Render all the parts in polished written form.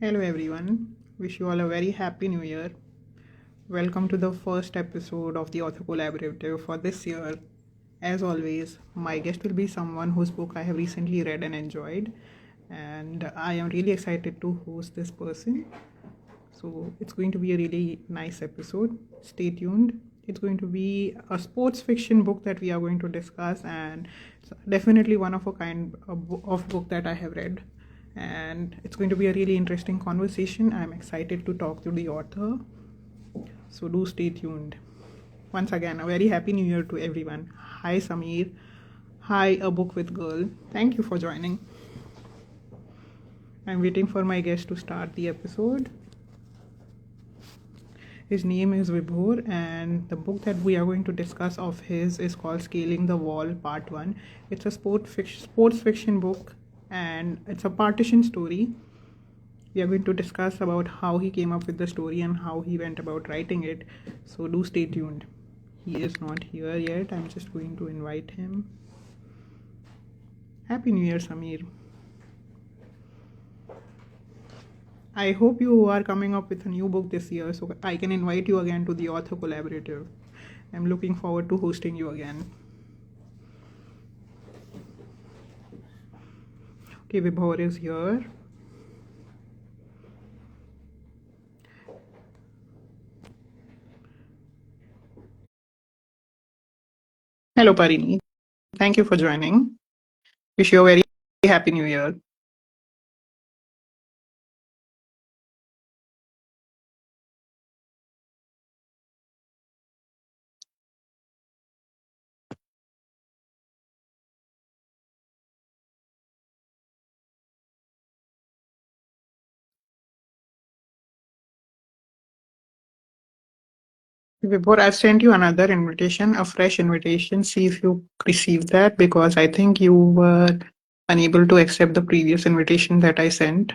Hello everyone. Wish you all a very happy new year. Welcome to the first episode of the Author Collaborative for this year. As always, my guest will be someone whose book I have recently read and enjoyed, and I am really excited to host this person. So, it's going to be a really nice episode. Stay tuned. It's going to be a sports fiction book that we are going to discuss, and it's definitely one of a kind of book that I have read. And it's going to be a really interesting conversation. I'm excited to talk to the author. So do stay tuned. Once again, a very happy new year to everyone. Hi Samir. Hi, a book with girl. Thank you for joining. I'm waiting for my guest to start the episode. His name is Vibhor, and the book that we are going to discuss of his is called Scaling the Wall Part 1. It's a sports fiction book, and it's a partition story. We are going to discuss about how he came up with the story and how he went about writing it. So do stay tuned. He is not here yet. I'm just going to invite him. Happy New Year, Samir. I hope you are coming up with a new book this year so I can invite you again to the Author Collaborative. I'm looking forward to hosting you again. Okay, Vibhor is here. Hello, Parini. Thank you for joining. Wish you a very happy new year. Vibhor, I've sent you another invitation, a fresh invitation. See if you received that because I think you were unable to accept the previous invitation that I sent.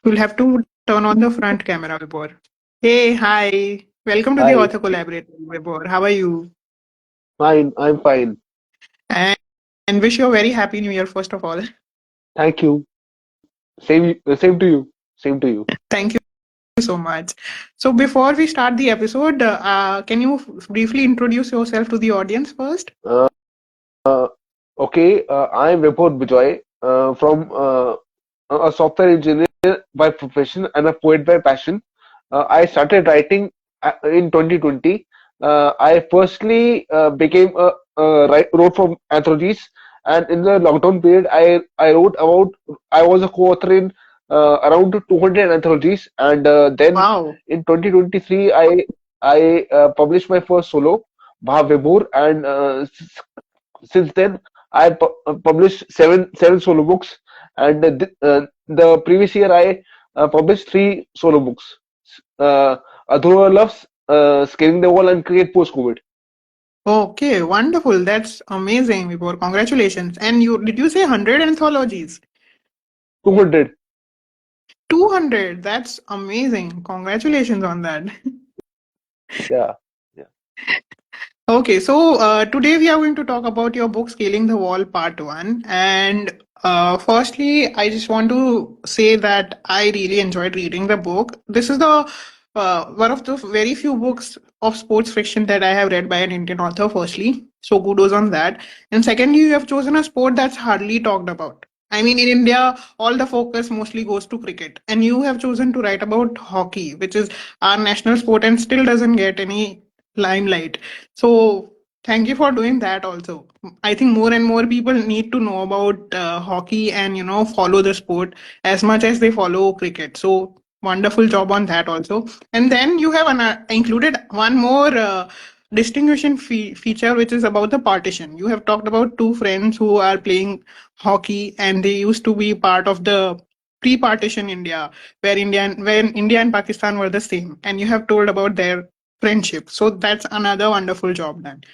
You'll have to turn on the front camera, Vibhor. Hey, hi. Welcome to the Hi, Author Collaborative, Vibhor. How are you? fine. I'm fine. And, and wish you a very happy new year, first of all. Thank you. Same to you. Same to you. Thank you so much. So, before we start the episode, can you briefly introduce yourself to the audience first? Uh, uh, okay, I'm Vibhor Bijoy from a software engineer by profession and a poet by passion. I started writing in 2020. I firstly became wrote for anthologies, and in the lockdown period, I wrote about. I was a co-author in around 200 anthologies, and then Wow. in 2023, I published my first solo, Vibhor, and since then I published seven solo books, and the previous year I published three solo books. Uh, Adhura Loves, Scaling the Wall, and Create Post COVID. Okay, wonderful. That's amazing, Vibhor. Congratulations. And you say 100 anthologies? 200. 200. That's amazing. Congratulations on that. Yeah, yeah. Okay, so today we are going to talk about your book Scaling the Wall Part 1. And firstly, I just want to say that I really enjoyed reading the book. This is the one of the very few books of sports fiction that I have read by an Indian author, firstly. So kudos on that. And secondly, you have chosen a sport that's hardly talked about. I mean, in India, all the focus mostly goes to cricket. And you have chosen to write about hockey, which is our national sport and still doesn't get any limelight. So thank you for doing that also. I think more and more people need to know about hockey and follow the sport as much as they follow cricket. So wonderful job on that also. And then you have included one more distinguishing feature which is about the partition. You have talked about two friends who are playing hockey and they used to be part of the pre-partition India when India and Pakistan were the same, and you have told about their friendship. So that's another wonderful job done.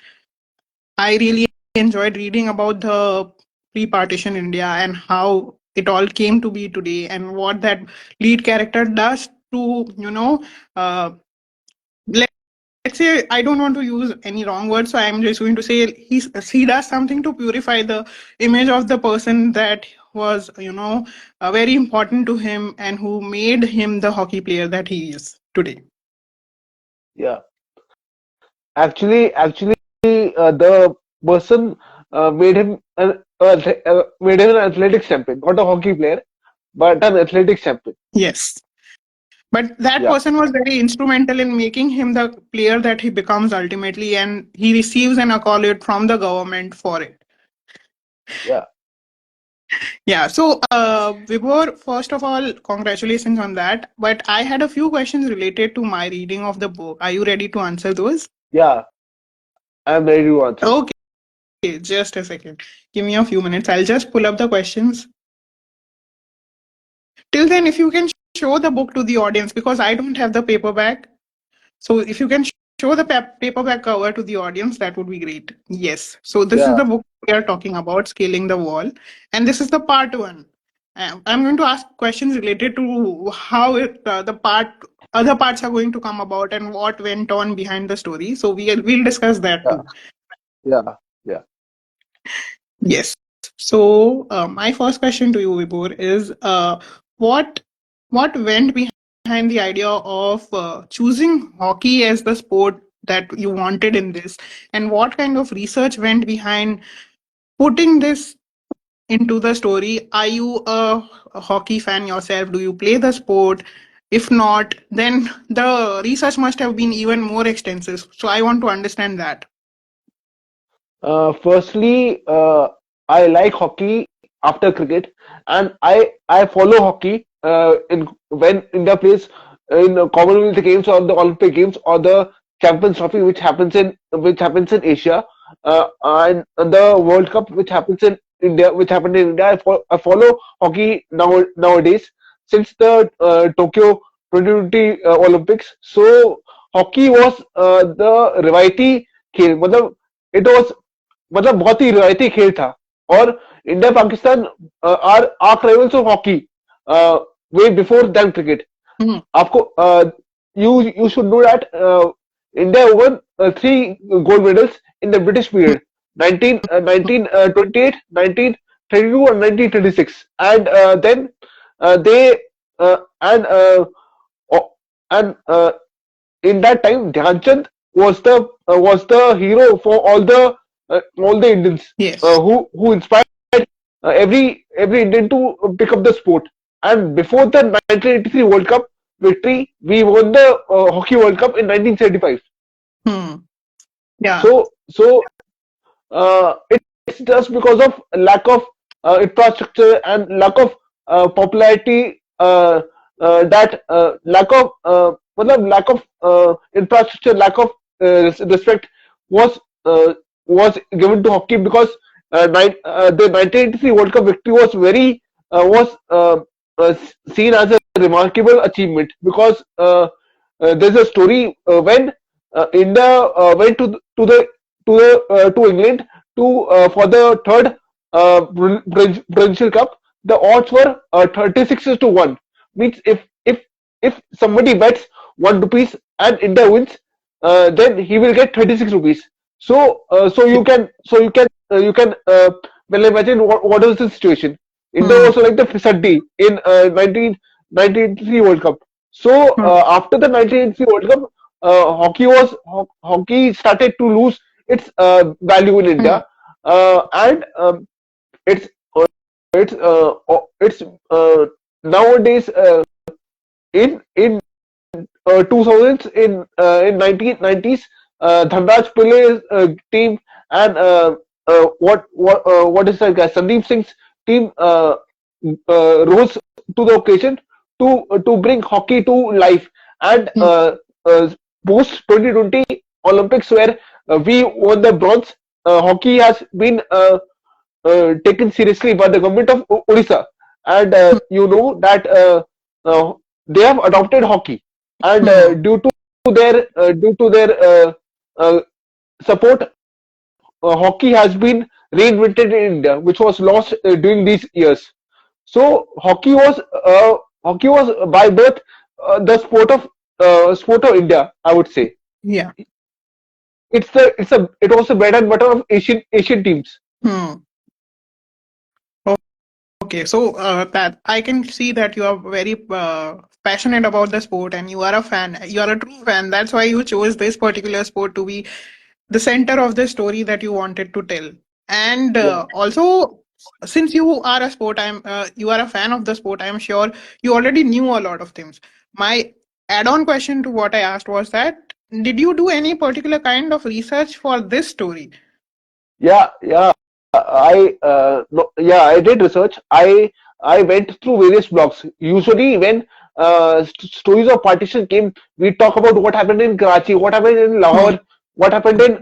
I really enjoyed reading about the pre-partition India and how it all came to be today and what that lead character does to, uh, let's say I don't want to use any wrong words, so I'm just going to say he does something to purify the image of the person that was, very important to him and who made him the hockey player that he is today. Yeah, actually, the person made him an athletics champion, not a hockey player, but an athletics champion. Yes. But that Yeah, person was very instrumental in making him the player that he becomes ultimately, and he receives an accolade from the government for it. yeah, Yeah. So, Vibhor, first of all, congratulations on that. But I had a few questions related to my reading of the book. Are you ready to answer those? yeah. I'm ready to answer. Okay, just a second. Give me a few minutes. I'll just pull up the questions. Till then, if you can show the book to the audience, because I don't have the paperback. So if you can show the paperback cover to the audience, that would be great. Yes. So this is Yeah. the book we are talking about, Scaling the Wall, and this is the part one. I'm going to ask questions related to how the other parts are going to come about and what went on behind the story. So we'll discuss that Yeah, too. yeah, yeah. Yes. So my first question to you, Vibhor, is what what went behind the idea of choosing hockey as the sport that you wanted in this, and what kind of research went behind putting this into the story? Are you a hockey fan yourself? Do you play the sport? If not, then the research must have been even more extensive. So I want to understand that. Firstly, I like hockey after cricket, and I follow hockey in when India plays in Commonwealth Games or the Olympic Games or the Champions Trophy, which happens in Asia, and the World Cup, which happens in India, which happened in India. I follow hockey nowadays since the Tokyo 2020 Olympics. So hockey was the revayati खेल मतलब it was मतलब बहुत ही रिवायती खेल था और India Pakistan are arch rivals of hockey way before than cricket Hmm. आपको you should know that India won three gold medals in the British period 1928 1932 and 1936 and then they uh, and uh, o- and in that time Dhyanchand was the hero for all the Indians Yes. who inspired every Indian to pick up the sport. And before the 1983 World Cup victory, we won the Hockey World Cup in 1975. Hmm. Yeah. So it's just because of lack of infrastructure and lack of popularity that lack of infrastructure, lack of respect was uh, was given to hockey because the 1983 World Cup victory was seen as a remarkable achievement because there's a story when India went to England for the third provincial cup. The odds were 36 to 1. Means if somebody bets 1 rupees and India wins, then he will get 36 rupees. So you can well imagine what is the situation. India Hmm. also like the Fisaddi in 1993 World Cup. So Hmm. after the 1983 World Cup, hockey started to lose its value in Hmm. India, and it's it's nowadays in 2000s in 1990s Dhanraj Pillai's team and what is that guy Sandeep Singh's team rose to the occasion to bring hockey to life and Hmm. post 2020 Olympics where we won the bronze. Hockey has been taken seriously by the government of Odisha, and you know that uh, they have adopted hockey, and Hmm. due to their uh, support, hockey has been reinvented in India, which was lost during these years. So hockey was by birth the sport of India, I would say. Yeah. It was the bread and butter of Asian teams. Hmm. Okay, so that I can see that you are very passionate about the sport and you are a fan. You are a true fan. That's why you chose this particular sport to be the center of the story that you wanted to tell. And Yeah, also, since you are a sport, you are a fan of the sport. I'm sure you already knew a lot of things. My add-on question to what I asked was that did you do any particular kind of research for this story? yeah. I did research. I went through various blogs. Usually, when stories of partition came, we talk about what happened in Karachi, what happened in Hmm. Lahore, what happened in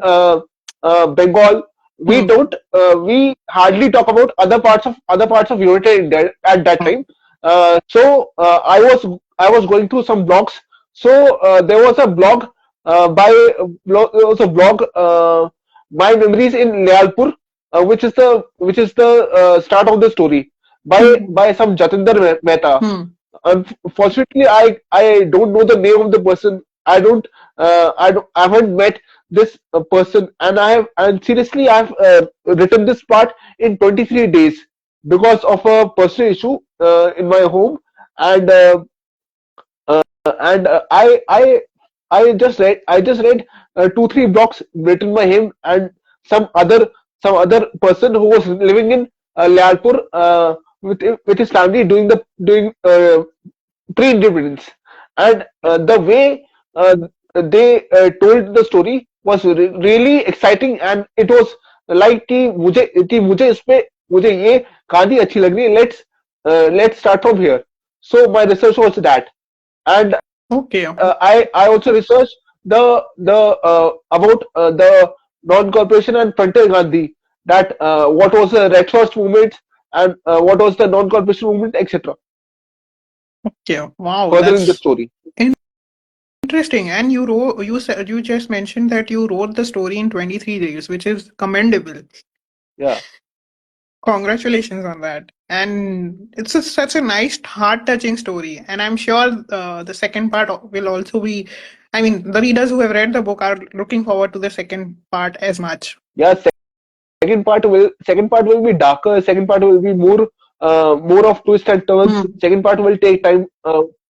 Bengal. We Hmm. don't. We hardly talk about other parts of United India at that time. I was going through some blogs. So there was a blog there was a blog. My Memories in Lyalpur, which is the start of the story Hmm. by some Mehta. Hmm. Unfortunately, I don't know the name of the person. I haven't met this person, and seriously I've written this part in 23 days because of a personal issue in my home, and I just read 2 3 blocks written by him and some other some other person who was living in Lyalpur with his family doing pre-independence, and the way they told the story was really exciting, and it was like कि मुझे इसपे मुझे ये कहानी अच्छी लग रही है, let's start from here. So my research was that, and Okay. I also researched about the non-corporation and Frontier Gandhi, that what was the Red First movement and what was the non-corporation movement, etc. Okay. Wow, Further in the that's story. interesting. And you said you just mentioned that you wrote the story in 23 days, which is commendable. Yeah. Congratulations on that. And such a nice, heart-touching story. And I'm sure the second part will also be. I mean, the readers who have read the book are looking forward to the second part as much. Yeah, second part will be darker. Second part will be more of twists and turns. Hmm. Second part will take time.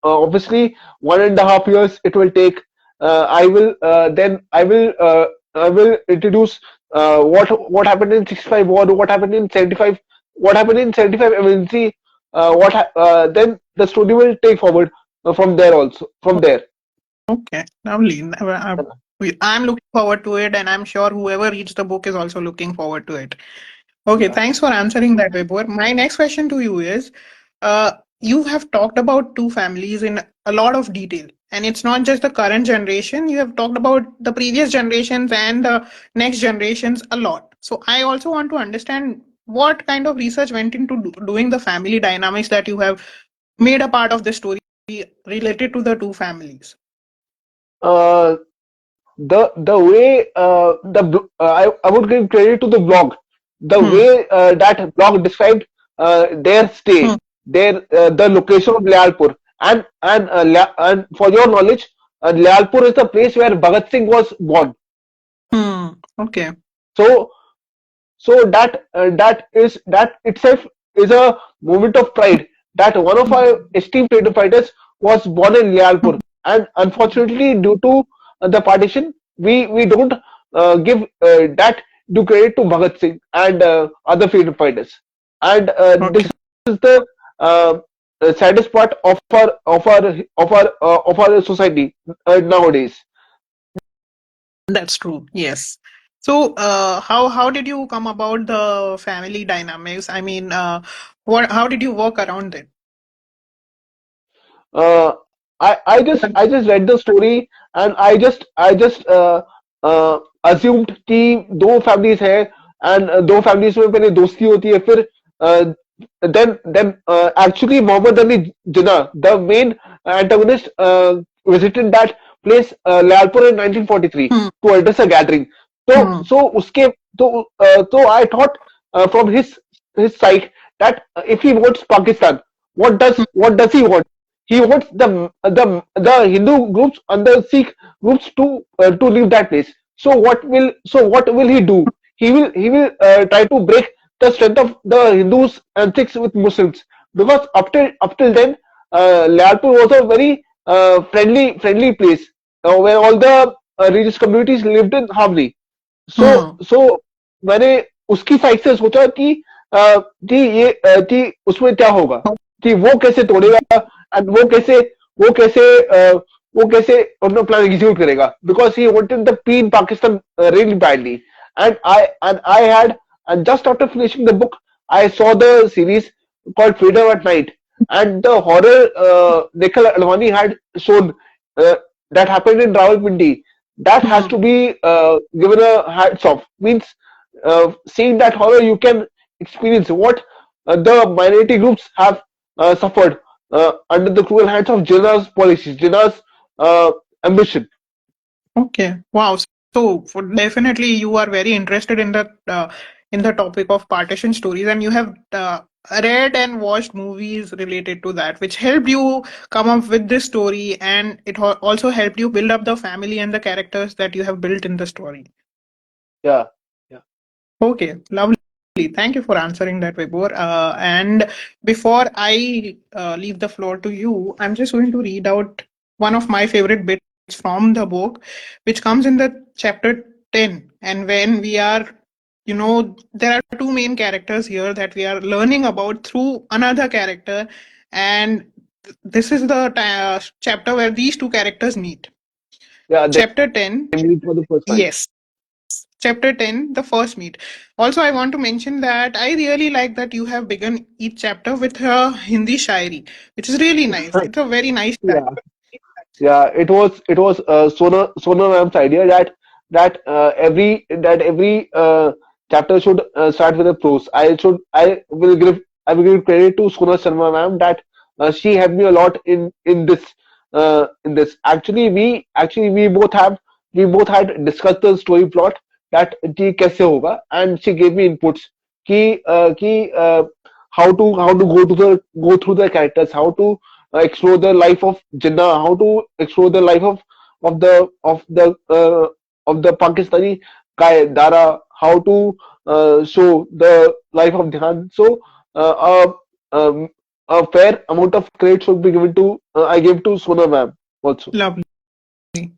Obviously, 1.5 years it will take. I will introduce what happened in 65 war, what happened in 75, what happened in 75 emergency. Then the story will take forward from there also. From there. Okay, lovely. I'm looking forward to it, and I'm sure whoever reads the book is also looking forward to it. Okay, Yeah. thanks for answering that, Vibhor. My next question to you is, you have talked about two families in a lot of detail, and it's not just the current generation. You have talked about the previous generations and the next generations a lot. So I also want to understand what kind of research went into doing the family dynamics that you have made a part of the story related to the two families. Uh, the way I would give credit to the blog, the Hmm. way that blog described their Hmm. stay, their the location of Lyalpur, and for your knowledge, Lyalpur is the place where Bhagat Singh was born. Hmm. Okay. So that itself is a moment of pride that one of our esteemed freedom fighters was born in Lyalpur, and unfortunately, due to the partition, we don't give that due credit to Bhagat Singh and other freedom fighters, and Okay. this is the saddest part of our society nowadays. That's true. Yes. So, how did you come about the family dynamics? I mean, how did you work around it? uh, I just read the story and I just assumed कि दो families है and दो families में पहले दोस्ती होती है फिर then actually Mohammed Ali Jinnah, the main antagonist, visited that place Lalpur in 1943 Hmm. to address a gathering. Hmm. So उसके तो I thought from his side that if he wants Pakistan, what does he want? he wants the Hindu groups and the Sikh groups to leave that place. So what will he do? He will try to break the strength of the Hindus and Sikhs with Muslims, because up till then, Layalpur was a very friendly place where all the religious communities lived in harmony. सो मैंने उसकी side से सोचा कि उसमें क्या होगा, कि वो कैसे तोड़ेगा, एंड वो कैसे अपना प्लान एग्जीक्यूट करेगा, because he wanted the P in Pakistan really badly. And I had and just after finishing the book, I saw the series called Freedom at Night, and the horror Nikhil Advani had shown uh, that happened in Rawalpindi. That has to be given a hats off. Means seeing that horror, you can experience what the minority groups have suffered under the cruel hands of Jinnah's policies, Jinnah's ambition. Okay. Wow. So definitely you are very interested in the topic of partition stories, and you have read and watched movies related to that, which helped you come up with this story, and it also helped you build up the family and the characters that you have built in the story. Yeah, yeah, Okay, lovely. Thank you for answering that, Vibhor. And before I leave the floor to you, I'm just going to read out one of my favorite bits from the book, which comes in the chapter 10. And when we are, there are two main characters here that we are learning about through another character. And this is the chapter where these two characters meet. yeah. They Chapter 10, meet for the first time. yes. Chapter 10, the first meet. Also, I want to mention that I really like that you have begun each chapter with a Hindi shairi, which is really nice. It's a very nice style. Yeah. Yeah, it was Sona Ma'am's idea that every chapter should start with a prose. I will give credit to Sona Sharma Ma'am that she helped me a lot in this. Actually we both had discussed the story plot that कि कैसे होगा, and she gave me inputs कि how to go through the characters, how to explore the life of Jinnah, how to explore the life of the of the uh, of the Pakistani guy Dara, how to show the life of Dhyan. So a fair amount of credit should be given to I give to Sona ma'am also. Lovely.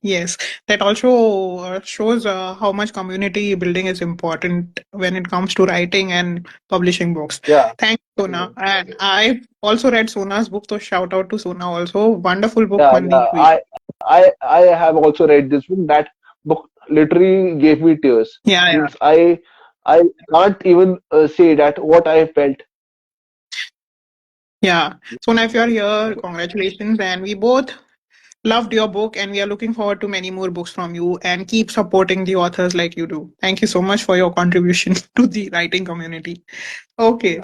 Yes, that also shows how much community building is important when it comes to writing and publishing books. Yeah, Thanks, Sona. And I also read Sona's book, so shout out to Sona also. Wonderful book, yeah, Mandi yeah. Hui. I have also read this book. That book literally gave me tears. Yeah, yeah. Means I can't even say that what I felt. Yeah. Sona, if you're here, congratulations. And we both loved your book, and we are looking forward to many more books from you, and keep supporting the authors like you do. Thank you so much for your contribution to the writing community. Okay.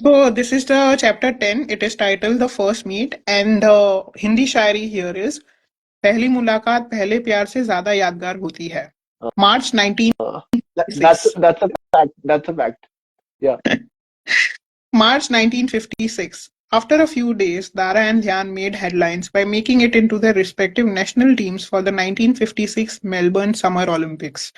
So this is the chapter 10. It is titled The First Meet, and the Hindi Shayari here is पहली मुलाकात पहले प्यार से ज्यादा यादगार होती है. March Uh, that's 1956. that's a fact. That's a fact. Yeah. March 1956. After a few days, Dara and Dhyan made headlines by making it into their respective national teams for the 1956 Melbourne Summer Olympics.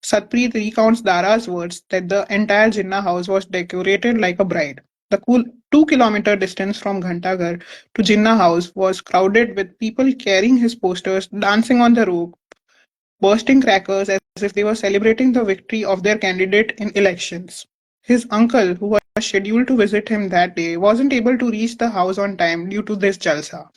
Satpreet recounts Dara's words that the entire Jinnah house was decorated like a bride. The cool 2 kilometer distance from Ghantaghar to Jinnah house was crowded with people carrying his posters, dancing on the rope, bursting crackers as if they were celebrating the victory of their candidate in elections. His uncle, who was scheduled to visit him that day, wasn't able to reach the house on time due to this jalsa.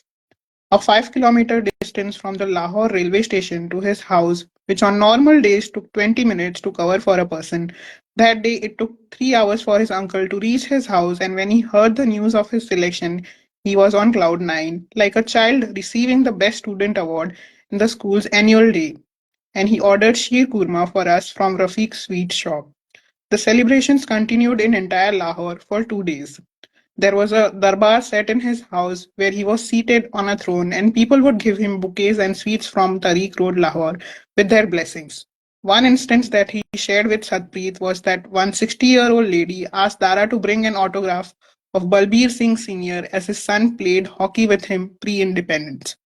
A 5 kilometer distance from the Lahore railway station to his house, which on normal days took 20 minutes to cover for a person, that day it took 3 hours for his uncle to reach his house, and when he heard the news of his selection, he was on cloud nine, like a child receiving the Best Student Award in the school's annual day. And he ordered sheer kurma for us from Rafiq's sweet shop. The celebrations continued in entire Lahore for 2 days. There was a darbar set in his house where he was seated on a throne, and people would give him bouquets and sweets from Tariq Road, Lahore, with their blessings. One instance that he shared with Satpreet was that one 60-year-old lady asked Dara to bring an autograph of Balbir Singh Sr. as his son played hockey with him pre independence,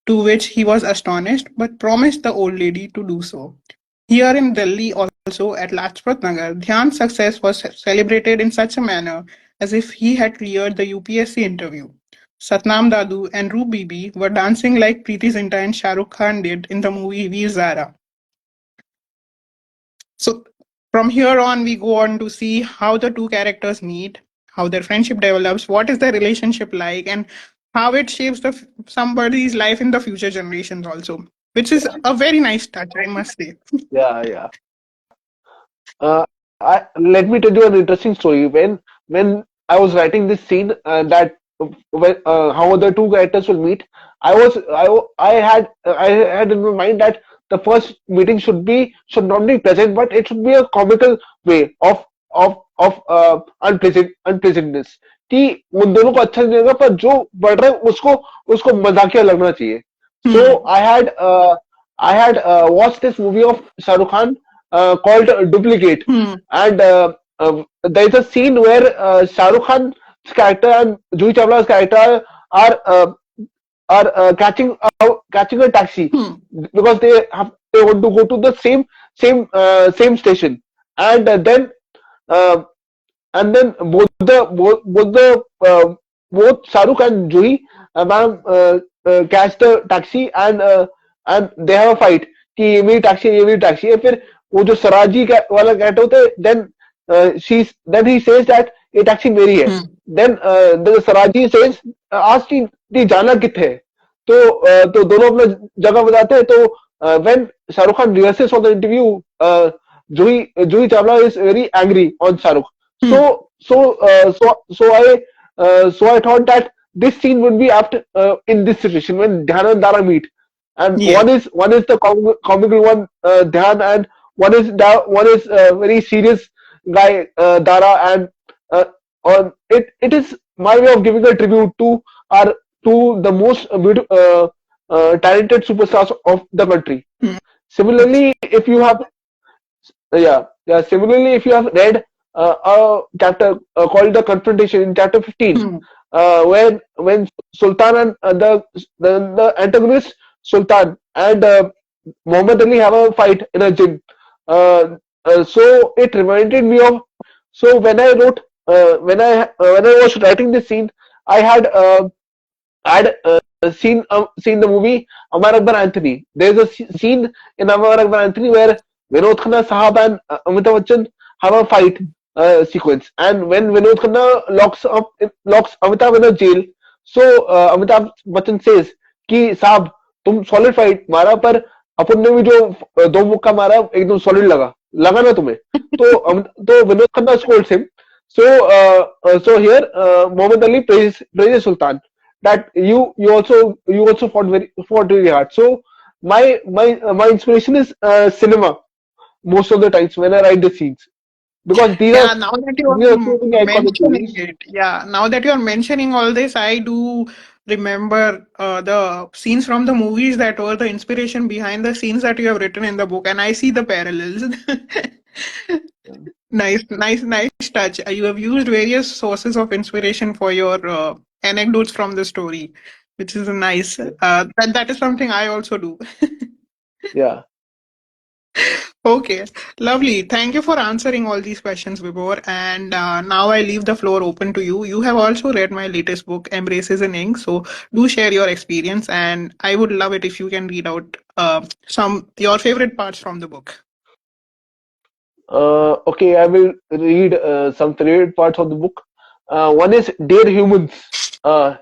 to which he was astonished but promised the old lady to do so. Here in Delhi, also at Lajpat Nagar, Dhyan's success was celebrated in such a manner as if he had cleared the UPSC interview. Satnam Dadu and Roop Bibi were dancing like Preeti Zinta and Shah Rukh Khan did in the movie Veer Zara. So from here on, we go on to see how the two characters meet, how their friendship develops, what is their relationship like, and how it shapes somebody's life in the future generations also, which is a very nice touch, I must say. yeah, yeah. Let me tell you an interesting story. When I was writing this scene, that when how the two characters will meet, I had in my mind that the first meeting should not be pleasant, but it should be a comical way of unpleasantness. कि उन दोनों को अच्छा नहीं लगेगा, पर जो बढ़ रहा है उसको उसको मजाकिया लगना चाहिए. So Hmm. I had watched this movie of Shah Rukh Khan called Duplicate, Hmm. and there is a scene where Shah Rukh Khan's character and Juhi Chawla's character are uh, catching a taxi Hmm. because they want to go to the same station, and uh, then both Shahrukh and Juhi ma'am catch the taxi, and they have a fight कि ये मेरी taxi है. फिर वो जो सराजी वाला character होता है, then he says that ये टैक्सी मेरी है. Hmm. then the Siraji says आज ती जाना किथे है. तो दोनों अपना जगह बताते हैं. तो when Shahrukh Khan rehearses for the interview, Juhi Chawla is very angry on Shahrukh. Hmm. So I thought that this scene would be apt in this situation when Dhyan and Dara meet, and Yeah. one is the comical one, Dhyan, and one is very serious guy, Dara, and uh, on it is my way of giving a tribute our to the most talented superstars of the country. Hmm. Similarly, if you have yeah. Similarly, if you have read a chapter called the Confrontation in chapter 15, Hmm. when Sultan and the antagonist Sultan and Muhammad Ali have a fight in a gym. So it reminded me of. So when I wrote when I was writing this scene, I had seen the movie Amar Akbar Anthony. There's a scene in Amar Akbar Anthony where Vinod Khanna Sahab and Amitabh Bachchan have a fight sequence, and when Vinod Khanna locks Amitabh in a jail, so Amitabh Bachchan says कि साहब तुम solid fight मारा, पर अपन ने भी जो दो मुक्का मारा एकदम सॉलिड लगा ना तुम्हें. तो Vinod Khanna scolds him. So here Muhammad Ali praises Sultan that you also fought really hard. So my inspiration is cinema most of the times when I write the scenes, because Yeah, now that you these are are so many iconic mentioning movies. it, yeah, now that you are mentioning all this, I do remember the scenes from the movies that were the inspiration behind the scenes that you have written in the book, and I see the parallels. Nice touch. You have used various sources of inspiration for your anecdotes from the story, which is nice. That is something I also do. Yeah, Okay, lovely. Thank you for answering all these questions, Vibhor. And now I leave the floor open to you. You have also read my latest book, Embraces in Ink. So do share your experience, and I would love it if you can read out some your favorite parts from the book. okay, I will read some favorite parts of the book. One is Dear Humans. Uh,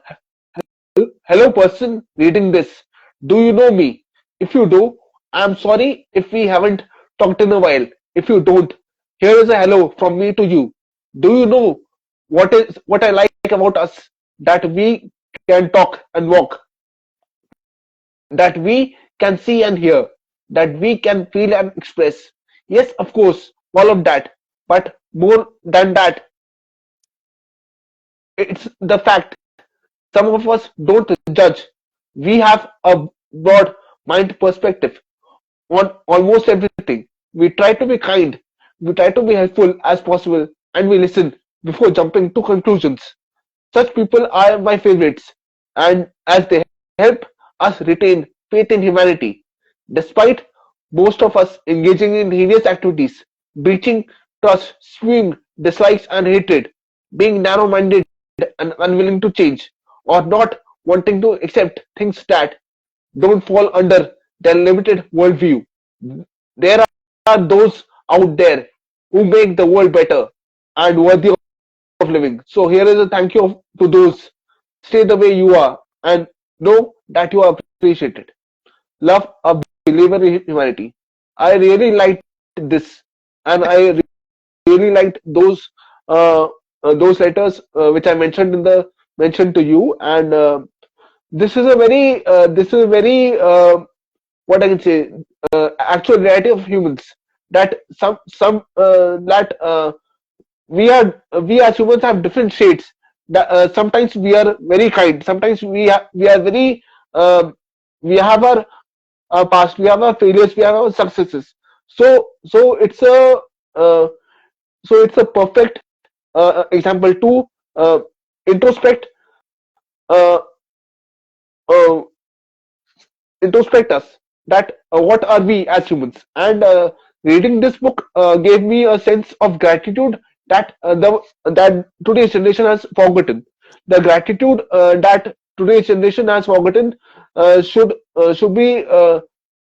Hello, person reading this. Do you know me? If you do, I'm sorry if we haven't talked in a while. If you don't, here is a hello from me to you. Do you know what I like about us? That we can talk and walk, that we can see and hear, that we can feel and express. Yes, of course, all of that. But more than that, it's the fact some of us don't judge. We have a broad mind perspective on almost everything. We try to be kind, we try to be helpful as possible, and we listen before jumping to conclusions. Such people are my favorites, and as they help us retain faith in humanity. Despite most of us engaging in heinous activities, breaching trust, spewing dislikes and hatred, being narrow minded and unwilling to change, or not wanting to accept things that don't fall under their limited worldview. There are those out there who make the world better and worthy of living. So here is a thank you to those. Stay the way you are and know that you are appreciated. Love a believer in humanity. I really liked this, and I really liked those letters which I mentioned to you. And this is a very what I can say, actual reality of humans, that some that we as humans have different shades. Sometimes we are very kind. Sometimes we are very we have our past, we have our failures, we have our successes. So uh, it's a perfect example to introspect uh, uh, introspect us, that what are we as humans. And reading this book gave me a sense of gratitude that today's generation has forgotten. The gratitude that today's generation has forgotten should be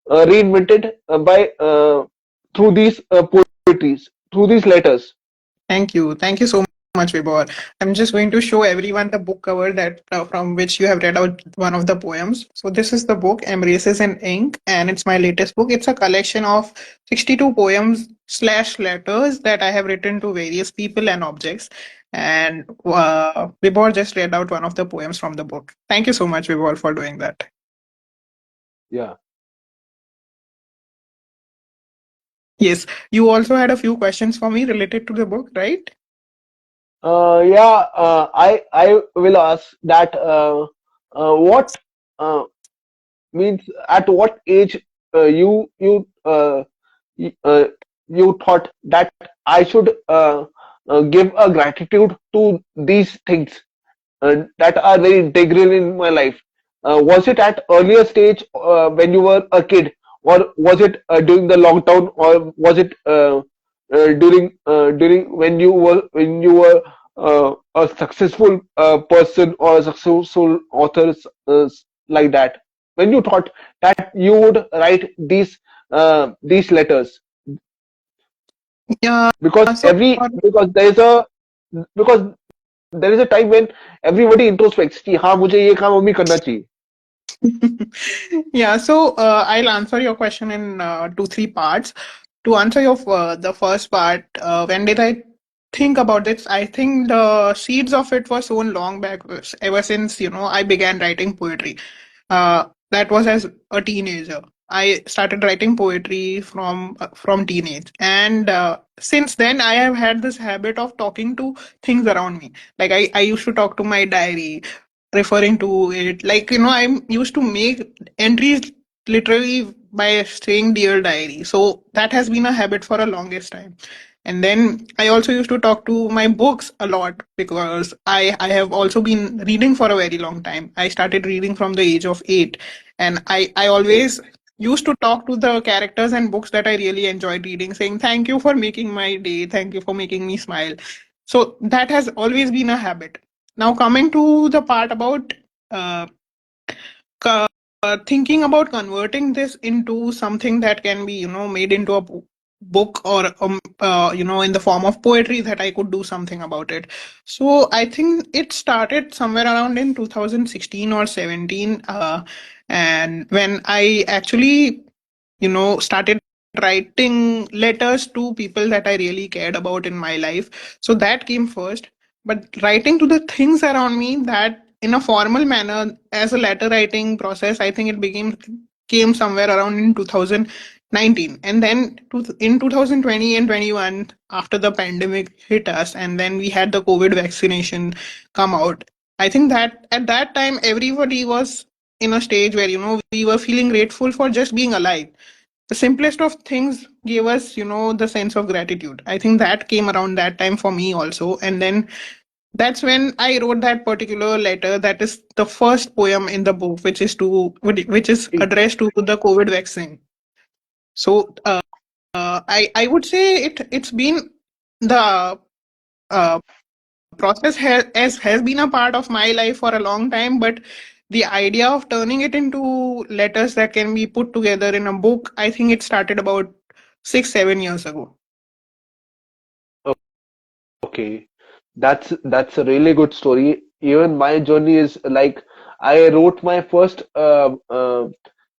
reinvented by through these poetries, through these letters. Thank you. Thank you so much, Vibhor. I'm just going to show everyone the book cover that from which you have read out one of the poems. So this is the book Embraces in Ink, and it's my latest book. It's a collection of 62 poems slash letters that I have written to various people and objects. And Vibhor just read out one of the poems from the book. Thank you so much, Vibhor, for doing that. Yeah. Yes, you also had a few questions for me related to the book, right? I will ask that what means, at what age you you thought that I should give a gratitude to these things that are very integral in my life. Was it at earlier stage when you were a kid, or was it during the lockdown, or was it during when you were a successful person or a successful author, like that? When you thought that you would write these letters, Yeah, because so because there is a time when everybody introspects कि हाँ मुझे ये काम अभी करना चाहिए. yeah, so I'll answer your question in two, three parts. To answer your the first part, when did I think about this? I think the seeds of it were sown long back, ever since I began writing poetry. That was as a teenager. I started writing poetry from teenage, and since then I have had this habit of talking to things around me. Like I used to talk to my diary, referring to it. Like I'm used to make entries literally by saying dear diary. So that has been a habit for a longest time. And then I also used to talk to my books a lot because I have also been reading for a very long time. I started reading from the age of 8, and I Okay. always used to talk to the characters and books that I really enjoyed reading, saying thank you for making my day, thank you for making me smile. So that has always been a habit. Now coming to the part about uh, thinking about converting this into something that can be made into a book, or in the form of poetry, that I could do something about it. So I think it started somewhere around in 2016 or 17, and when I actually started writing letters to people that I really cared about in my life. So that came first. But writing to the things around me, that in a formal manner as a letter writing process, I think it became came somewhere around in 2019. And then in 2020 and 21, after the pandemic hit us, and then we had the COVID vaccination come out. I think that at that time everybody was in a stage where we were feeling grateful for just being alive. The simplest of things gave us the sense of gratitude. I think that came around that time for me also. And then That's when I wrote that particular letter. That is the first poem in the book, which is addressed to the COVID vaccine. So I would say it's been the process has been a part of my life for a long time, but the idea of turning it into letters that can be put together in a book, I think it started about 6 7 years ago. Okay, that's a really good story. Even my journey is like I wrote my first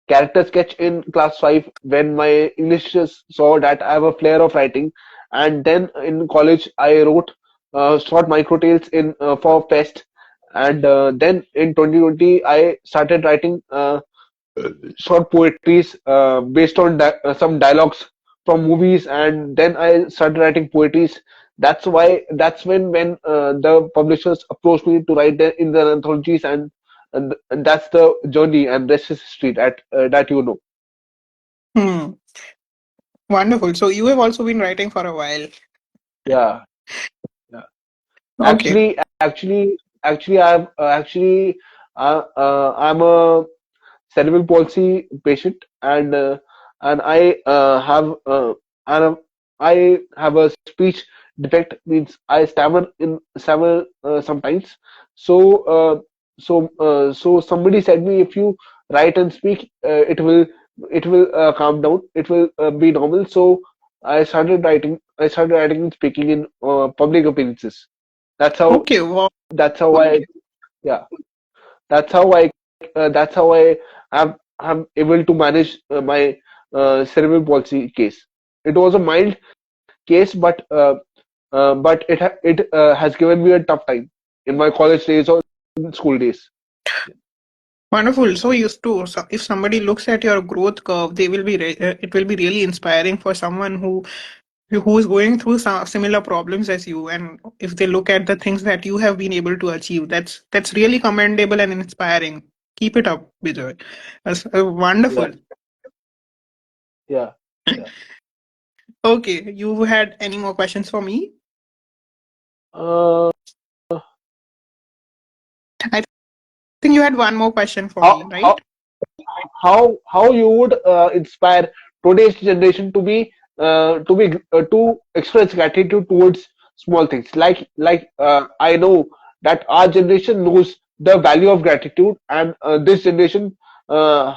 character sketch in class 5 when my English teachers saw that I have a flair of writing, and then in college I wrote short micro tales in for fest, and then in 2020 I started writing short poetries based on some dialogues from movies, and then I started writing poetries. That's when the publishers approached me to write in the anthologies, and that's the journey, and rest is history that you know. Hmm. Wonderful. So you have also been writing for a while. Yeah, yeah. Okay. I'm a cerebral palsy patient, and I have a speech defect, means I stammer sometimes. So so somebody said me, if you write and speak, it will calm down, it will be normal. So I started writing and speaking in public appearances. That's how Okay. Wow. that's how I yeah that's how I that's how I am able to manage my cerebral palsy case. It was a mild case, but it has given me a tough time in my college days or in school days. Wonderful. So used to, so if somebody looks at your growth curve, it will be really inspiring for someone who is going through some similar problems as you, and if they look at the things that you have been able to achieve, that's really commendable and inspiring. Keep it up, Bijoy. That's Yeah, wonderful. yeah, yeah. Okay, you had any more questions for me? Uh, I think you had one more question for how me, how right? how you would inspire today's generation to express gratitude towards small things, like I know that our generation knows the value of gratitude, and this generation uh,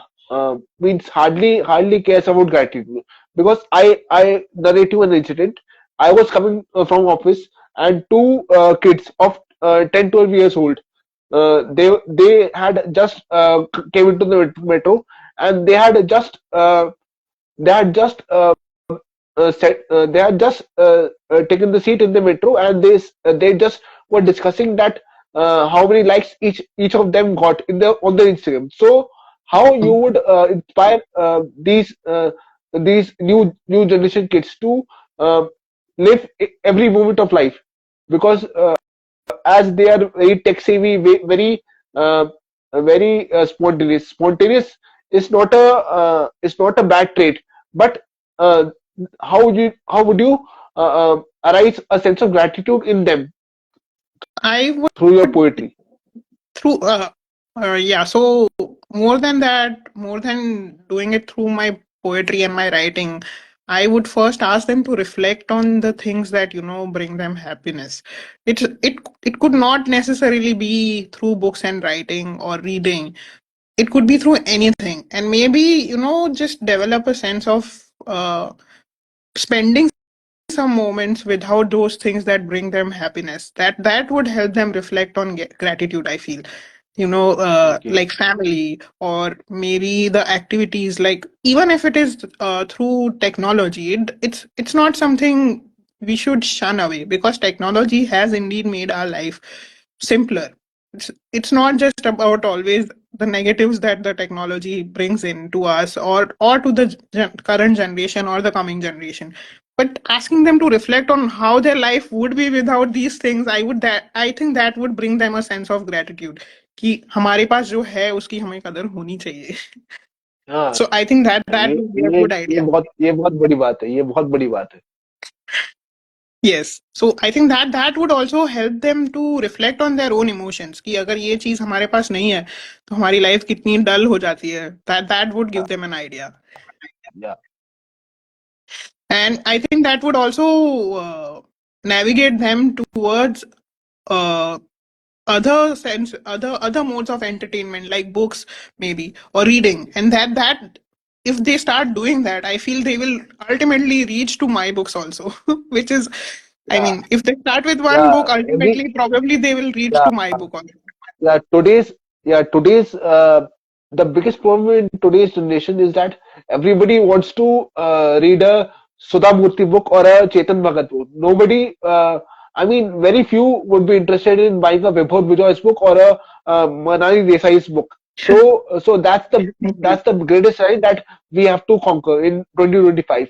means hardly cares about gratitude. Because I narrate you an incident. I was coming from office, and two kids of 10 12 years old, they had just came into the metro, and they had just they had just taken the seat in the metro, and they just were discussing that how many likes each of them got in the on the Instagram. So how you would inspire these new generation kids to uh, live every moment of life, because as they are very tech savvy, uh, very spontaneous. Spontaneous is not a bad trait, but uh, how would you arise a sense of gratitude in them I would through your poetry? through yeah, so more than doing it through my poetry and my writing, I would first ask them to reflect on the things that bring them happiness. It could not necessarily be through books and writing or reading. It could be through anything, and maybe just develop a sense of spending some moments without those things that bring them happiness. That would help them reflect on gratitude, I feel. Okay. Like family, or maybe the activities, like even if it is through technology, it's not something we should shun away, because technology has indeed made our life simpler. It's not just about always the negatives that the technology brings in to us, or to the current generation or the coming generation, but asking them to reflect on how their life would be without these things. I think that would bring them a sense of gratitude, कि हमारे पास जो है उसकी हमें कदर होनी चाहिए. हाँ, So I think that ये would be a good idea. ये बहुत बड़ी बात है, ये बहुत बड़ी बात है. Yes. So I think that that would also help them to reflect on their own emotions कि अगर ये चीज हमारे पास नहीं है तो हमारी लाइफ कितनी डल हो जाती है. That would give them an idea. Yeah, And I think that would also navigate them towards uh, other modes of entertainment like books maybe or reading, and that if they start doing that, I feel they will ultimately reach to my books also, which is, I yeah, mean, if they start with one yeah. book, ultimately probably they will reach to Yeah, my book also. yeah. Today's the biggest problem in today's generation is that everybody wants to read a Sudha Murthy book or a Chetan Bhagat book. Nobody, I mean, very few would be interested in buying a Vibhor Bijoy's book or a Manali Desai's book. So that's the greatest sign that we have to conquer in 2025.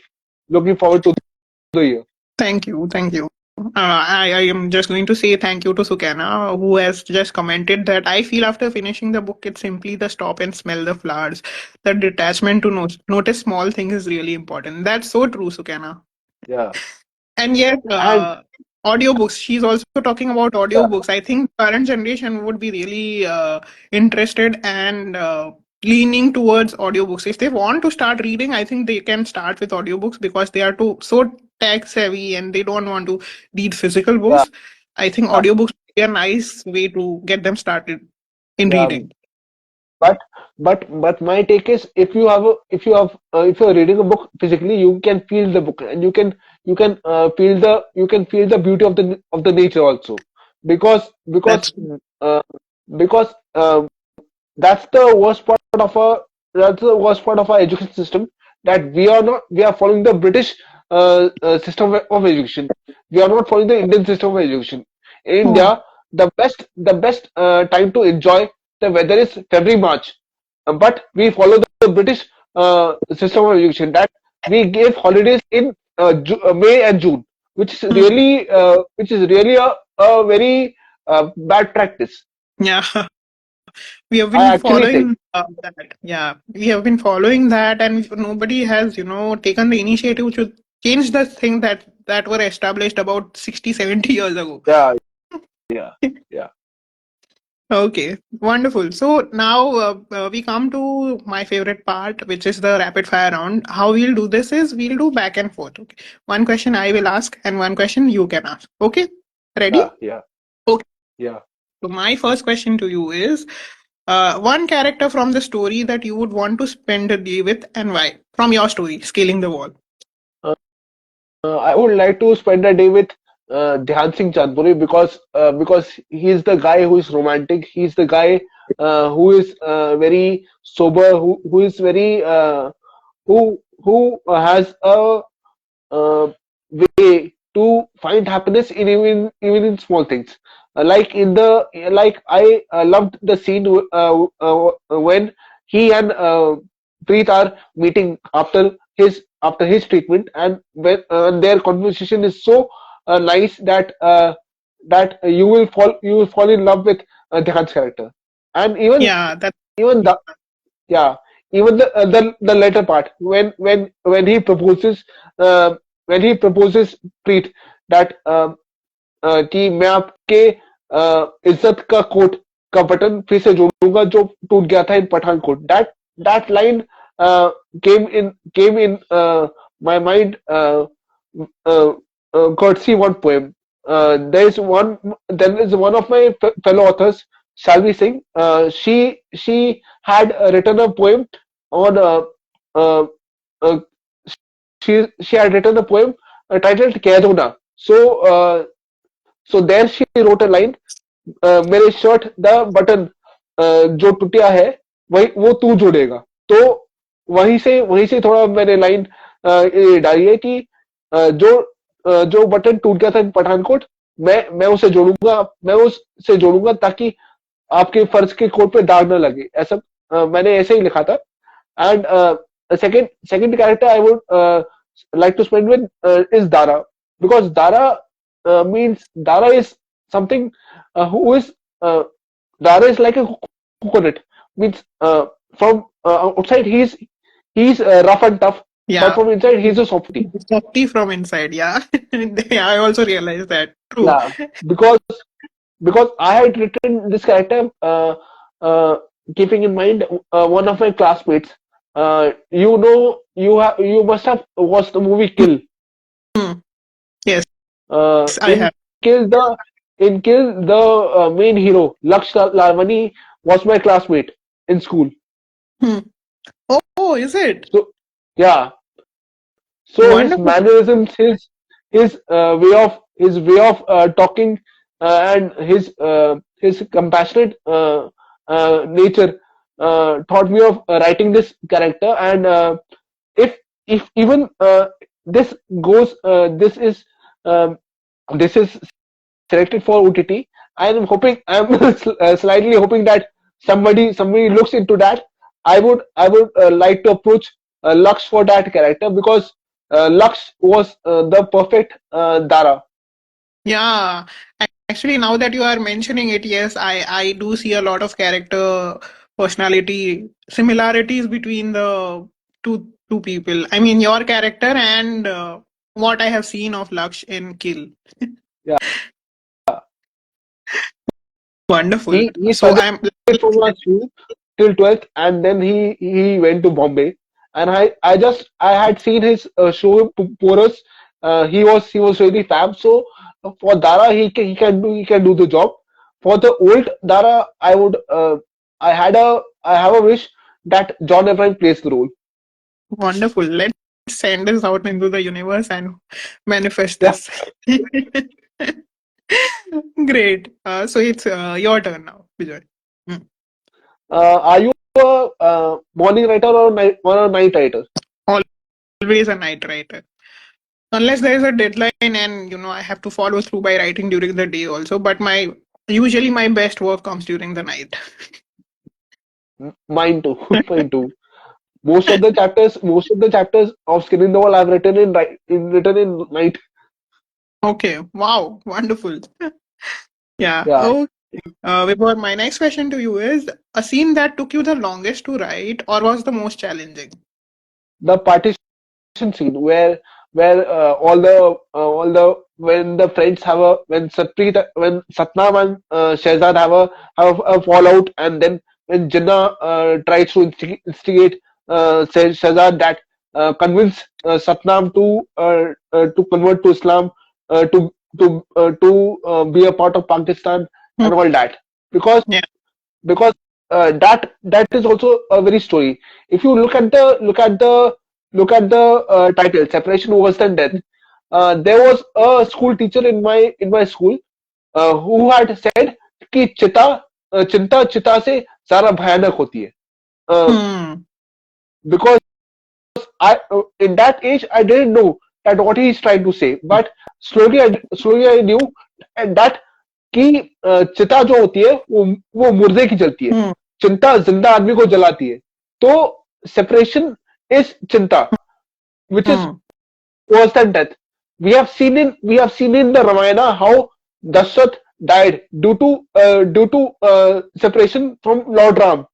Looking forward to the year. Thank you. Thank you. I am just going to say thank you to Sukana, who has just commented that I feel after finishing the book, it's simply the stop and smell the flowers. The detachment to notice small things is really important. That's so true, Sukana. Yeah, And yes, and audiobooks. She's also talking about yeah, audiobooks. I think current generation would be really interested and leaning towards audiobooks. If they want to start reading, I think they can start with audiobooks because they are too so tech savvy and they don't want to read physical yeah, books. I think audiobooks would be a nice way to get them started in yeah. reading. But but my take is if you are reading a book physically, you can feel the book and you can feel the beauty of the nature also because That's uh, because that's the worst part of our that's the worst part of our education system, that we are following the British system of education. We are not following the Indian system of education. In oh, India, the best time to enjoy the weather is February March. But we follow the British system of education, that we give holidays in May and June, which is really a very bad practice. yeah. We have I been actually think. following that. Yeah, we have been following that, and nobody has, taken the initiative to change the thing that were established about 60, 70 years ago. Yeah, yeah, yeah. Okay, wonderful. So now we come to my favorite part, which is the rapid fire round. How we'll do this is we'll do back and forth. Okay, one question I will ask, and one question you can ask. Okay, Yeah, ready? yeah, Okay. yeah. So my first question to you is one character from the story that you would want to spend a day with and why? From your story, Scaling the Wall. Uh, I would like to spend a day with Dhyan Singh Chandpuri because he's the guy who is romantic. He's the guy who is very sober, who is very who has a way to find happiness in even in small things. Like I loved the scene when he and Preet are meeting after his treatment, and when their conversation is so nice that you will fall in love with Dhyan's character, and Yeah, that even the yeah, even the later part when he proposes uh, Preet that कि मैं आपके इज्जत का coat का button फिर से जोड़ूंगा जो टूट गया था इन Pathankot. That line came in my mind uh, courtesy one poem. There is one of my fellow authors, Shalvi Singh. She had written a poem on uh, uh, she had written a poem titled Kedona. So there she wrote a line, मेरे shirt the button जो टूटा है वही वो तू जोड़ेगा. तो वहीं से थोड़ा मैंने लाइन डाली है कि जो बटन टूट गया था इन पठानकोट, मैं उसे जोड़ूंगा, मैं उससे जोड़ूंगा ताकि आपके फर्ज के कोट पे दाग न लगे. ऐसा मैंने ऐसे ही लिखा था. And the second character I would like to spend with is Dara, because Dara is something who is Dara is like a coconut. Means from outside he's rough and tough, but Yeah. from inside he's a softie. Softy from inside. Yeah. I also realized that. True. Yeah, because I had written this character uh, keeping in mind one of my classmates. You must have watched the movie Kill. Hmm. Yes, I have. In Kill the main hero Laksh Lavani was my classmate in school. Hmm. Oh, is it? So yeah, so his Wonderful. mannerisms, his way of talking, and his compassionate nature taught me of writing this character. And if even this goes, um, this is selected for OTT. I'm slightly hoping that somebody looks into that. I would like to approach Lux for that character, because Lux was the perfect Dara. Yeah. Actually, now that you are mentioning it, yes, I do see a lot of character personality similarities between the two people. I mean, your character and what I have seen of Laksh in Kill. Yeah, Wonderful. he So studied I'm from our school till 12th, and then he went to Bombay. And I had seen his show Porous. He was really fab. So for Dara, he can do the job. For the old Dara, I have a wish that John Abraham plays the role. wonderful. Let's send this out into the universe and manifest Yeah. this. Great. So it's your turn now, Bijoy. Hmm. Are you a morning writer or a night writer? Always a night writer. Unless there is a deadline and I have to follow through by writing during the day also. But my usually my best work comes during the night. Mine too. Mine too. Most of the chapters of Skin in the Wall I've written in night. Okay. Wow. Wonderful. Yeah. Yeah, Okay. Vibhor, my next question to you is a scene that took you the longest to write or was the most challenging? the partition scene where all the when the friends have a when Satnam and Shehzad have a fallout, and then when Jinnah tries to instigate Shehzad, that convince Satnam to convert to Islam, to be a part of Pakistan Hmm. and all that, because Yeah. because that is also a very story. If you look at the title, Separation, Worse Than Death, there was a school teacher in my school who had said कि चिंता चिता से ज्यादा भयानक होती है. Hmm. Because in that age I didn't know that what he is trying to say, but slowly I knew that कि चिता जो होती है वो मुर्दे की जलती है, Hmm. चिंता जिंदा आदमी को जलाती है. तो सेपरेशन इज चिंता, which is Hmm. worse than death. We have seen in the Ramayana how Dashrath died due to separation from Lord Ram,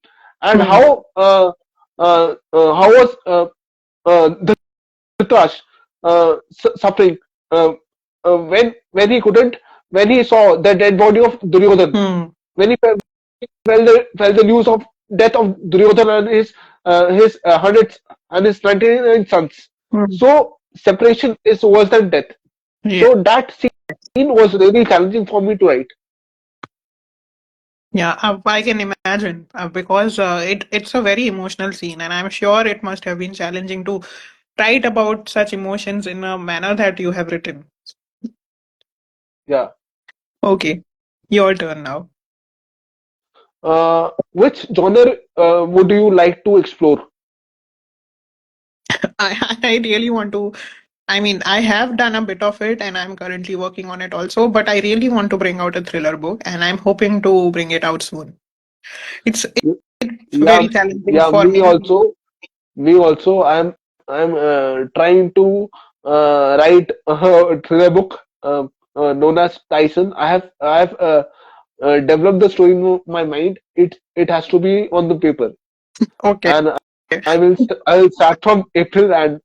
and Hmm. how was Dhritarashtra suffering uh, when he couldn't when he saw the dead body of Duryodhan, Hmm. when he felt the news of death of Duryodhan and his hundreds and his 99 sons. Hmm. So separation is worse than death. Yeah. So that scene was really challenging for me to write. Yeah, I can imagine because it's a very emotional scene, and I'm sure it must have been challenging to write about such emotions in a manner that you have written. Yeah. Okay, your turn now. Which genre would you like to explore? I really want to. I mean, I have done a bit of it, and I'm currently working on it also. But I really want to bring out a thriller book, and I'm hoping to bring it out soon. It's Yeah, very challenging yeah. for Me me. also. Me also. I'm trying to write a thriller book known as Tyson. I have developed the story in my mind. It has to be on the paper, Okay. and I will start from April, and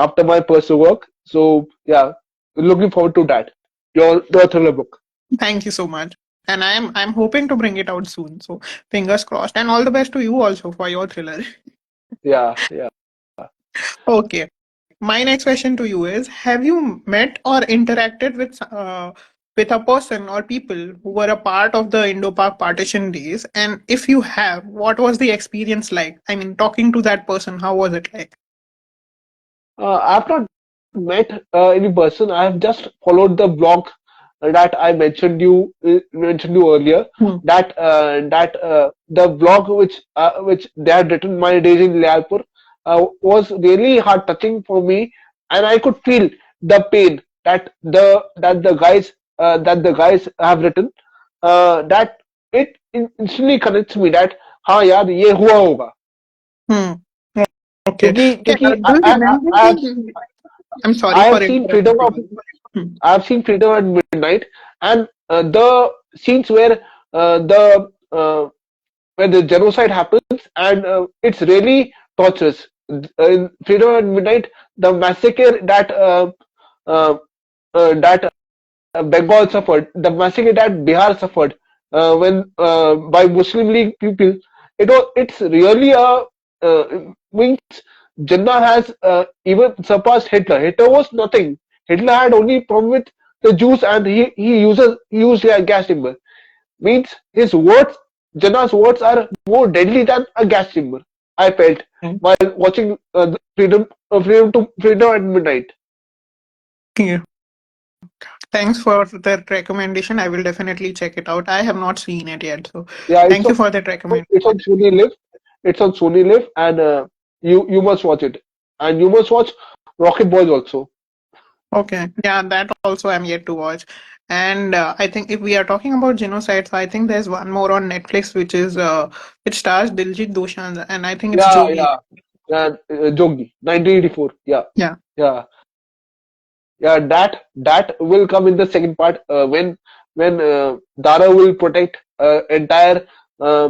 after my personal work. So yeah, looking forward to that. Your thriller book. Thank you so much. And I'm hoping to bring it out soon. So fingers crossed. And all the best to you also for your thriller. Yeah, yeah. Okay. My next question to you is: have you met or interacted with a person or people who were a part of the Indo-Pak partition days? And if you have, what was the experience like? I mean, talking to that person, how was it like? I've not met any person. I have just followed the blog that I mentioned you earlier. Hmm. That the blog which they had written, My Days in Lialpur, was really heart touching for me, and I could feel the pain that the guys have written. That it instantly connects me that हाँ यार ये हुआ होगा Hmm. Okay. क्योंकि Yeah, क्योंकि do you remember the? I'm sorry I for have seen freedom interrupting of you. Hmm. I've seen Freedom at Midnight, and the scenes where the genocide happens, and it's really torturous. In Freedom at Midnight, the massacre uh, that Bengal suffered, the massacre that Bihar suffered when by Muslim League people, it's really a means Jinnah has even surpassed Hitler. Hitler was nothing. Hitler had only problem with the Jews, and he used a gas chamber. Means his words, Jinnah's words are more deadly than a gas chamber. I felt while watching Freedom at Midnight. Yeah. Thanks for that recommendation. I will definitely check it out. I have not seen it yet, so Yeah, thank you for that it's on recommendation. Sony Live. It's on Sony Live, and you must watch it, and you must watch Rocket Boys also. Okay, yeah, that also I'm yet to watch. And I think if we are talking about genocides, I think there's one more on Netflix which stars Diljit Dosanjh, and I think it's Yeah, Jogi. yeah, yeah. Jogi, 1984. Yeah, Yeah, yeah, yeah. That will come in the second part when Dara will protect entire uh,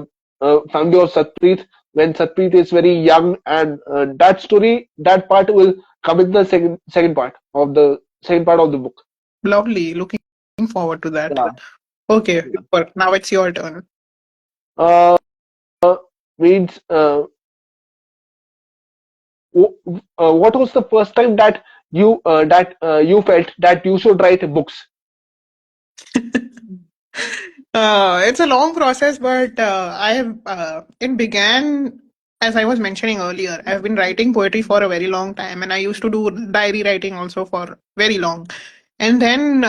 family of Satpreet when Satpreet is very young, and that part will come in the second part of the book. lovely. Looking forward to that. Yeah. Okay, Yeah. but now it's your turn. Uh, means what was the first time that you felt that you should write books? It's a long process, but it began as I was mentioning earlier. I've been writing poetry for a very long time, and I used to do diary writing also for very long. And then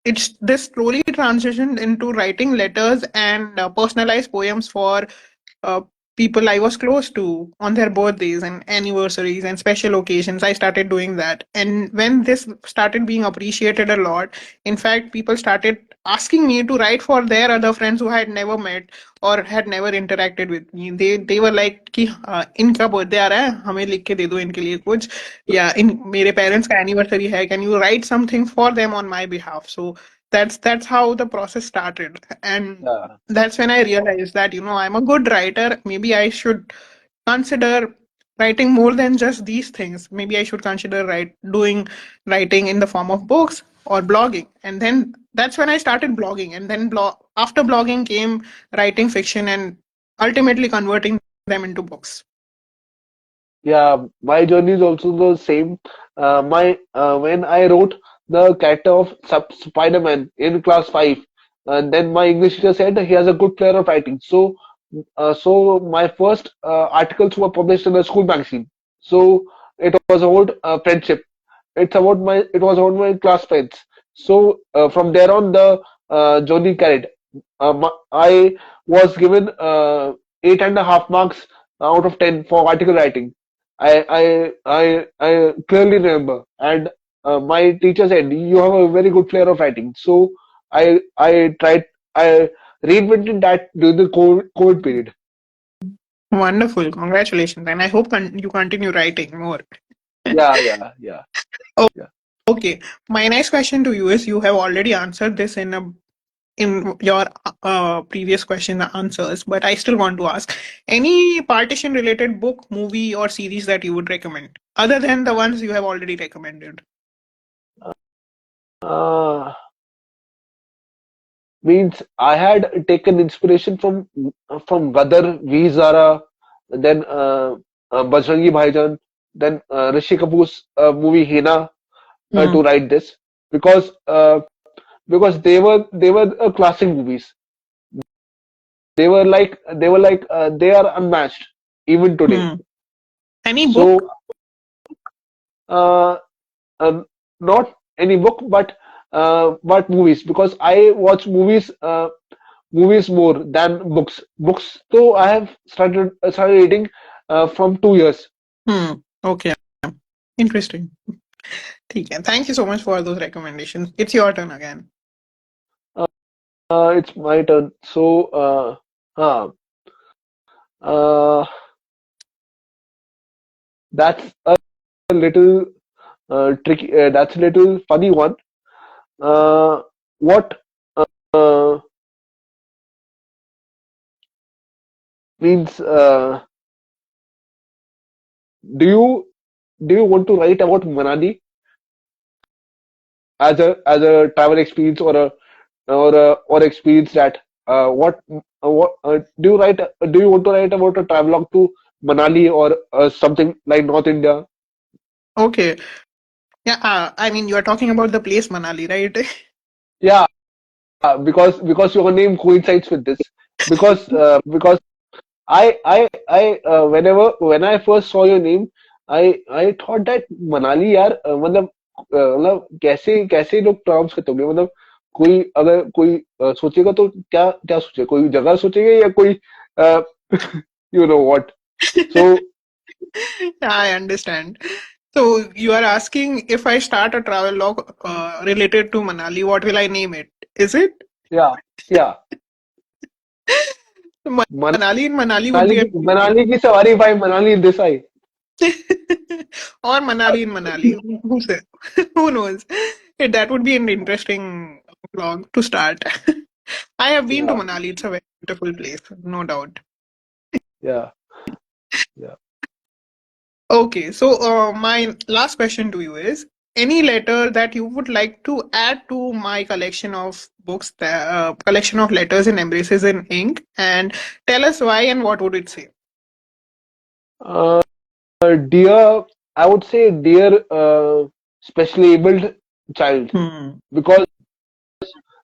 it's this slowly transitioned into writing letters and personalized poems for uh, people I was close to on their birthdays and anniversaries and special occasions. I started doing that. And when this started being appreciated a lot, in fact, people started asking me to write for their other friends who I had never met or had never interacted with me. They were like कि इनका birthday आ रहा है हमें लिख के दे दो इनके लिए कुछ या इन मेरे पेरेंट्स का एनिवर्सरी है can you right something for them on my behalf so that's how the process started, and Yeah, that's when I realized that I'm a good writer. Maybe I should consider writing more than just these things. Maybe I should consider doing writing in the form of books or blogging. And then that's when I started blogging. And then after blogging came writing fiction and ultimately converting them into books. yeah. My journey is also the same. My When I wrote the character of Spider-Man in class 5, and then my English teacher said he has a good flair of writing. So my first articles were published in a school magazine. So it was about friendship. It was about my class friends. So from there on, the journey carried. I was given 8.5 marks out of 10 for article writing. I clearly remember, and my teacher said you have a very good flair of writing. So I reinvented that during the COVID period. Wonderful. Congratulations. And I hope you continue writing more. Yeah, yeah, yeah, yeah. Okay. My next question to you is: you have already answered this in a in your previous question answers, but I still want to ask any partition related book, movie, or series that you would recommend other than the ones you have already recommended. Uh, Means I had taken inspiration from Gadar, V Zara, then Bajrangi Bhaijaan, then Rishi Kapoor's movie Hina Hmm. to write this because they were classic movies. They were like they are unmatched even today. Hmm. Any book? So uh, uh, not any book, but movies because I watch movies more than books. Books, though I have started reading from 2 years. Hmm. Okay. Interesting. ठीक है. Thank you so much for those recommendations. It's your turn again. It's my turn. So uh, that's a little tricky. That's a little funny one. What uh, means? Do you do you want to write about Manali as a travel experience or experience that do you write do you want to write about a travelogue to Manali or something like North India? Okay. Yeah. I mean, you are talking about the place Manali, right? Yeah, because your name coincides with this because whenever when I first saw your name I thought that Manali यार मतलब कैसे कैसे लोग pronounce करते होंगे मतलब कोई अगर कोई सोचेगा तो क्या क्या सोचे कोई जगह सोचेगा या कोई uh, you know what so I understand. So you are asking if I start a travel log related to Manali, what will I name it? Is it yeah yeah Manali in Manali would be Manali की सवारी भाई Manali Desai or Manali in Manali? Who says? Who knows? That would be an interesting vlog to start. I have been to yeah Manali. It's a very beautiful place, no doubt. yeah yeah Okay, so my last question to you is any letter that you would like to add to my collection of books, collection of letters and embraces in ink, and tell us why and what would it say? uh, dear I would say dear specially abled child Hmm. because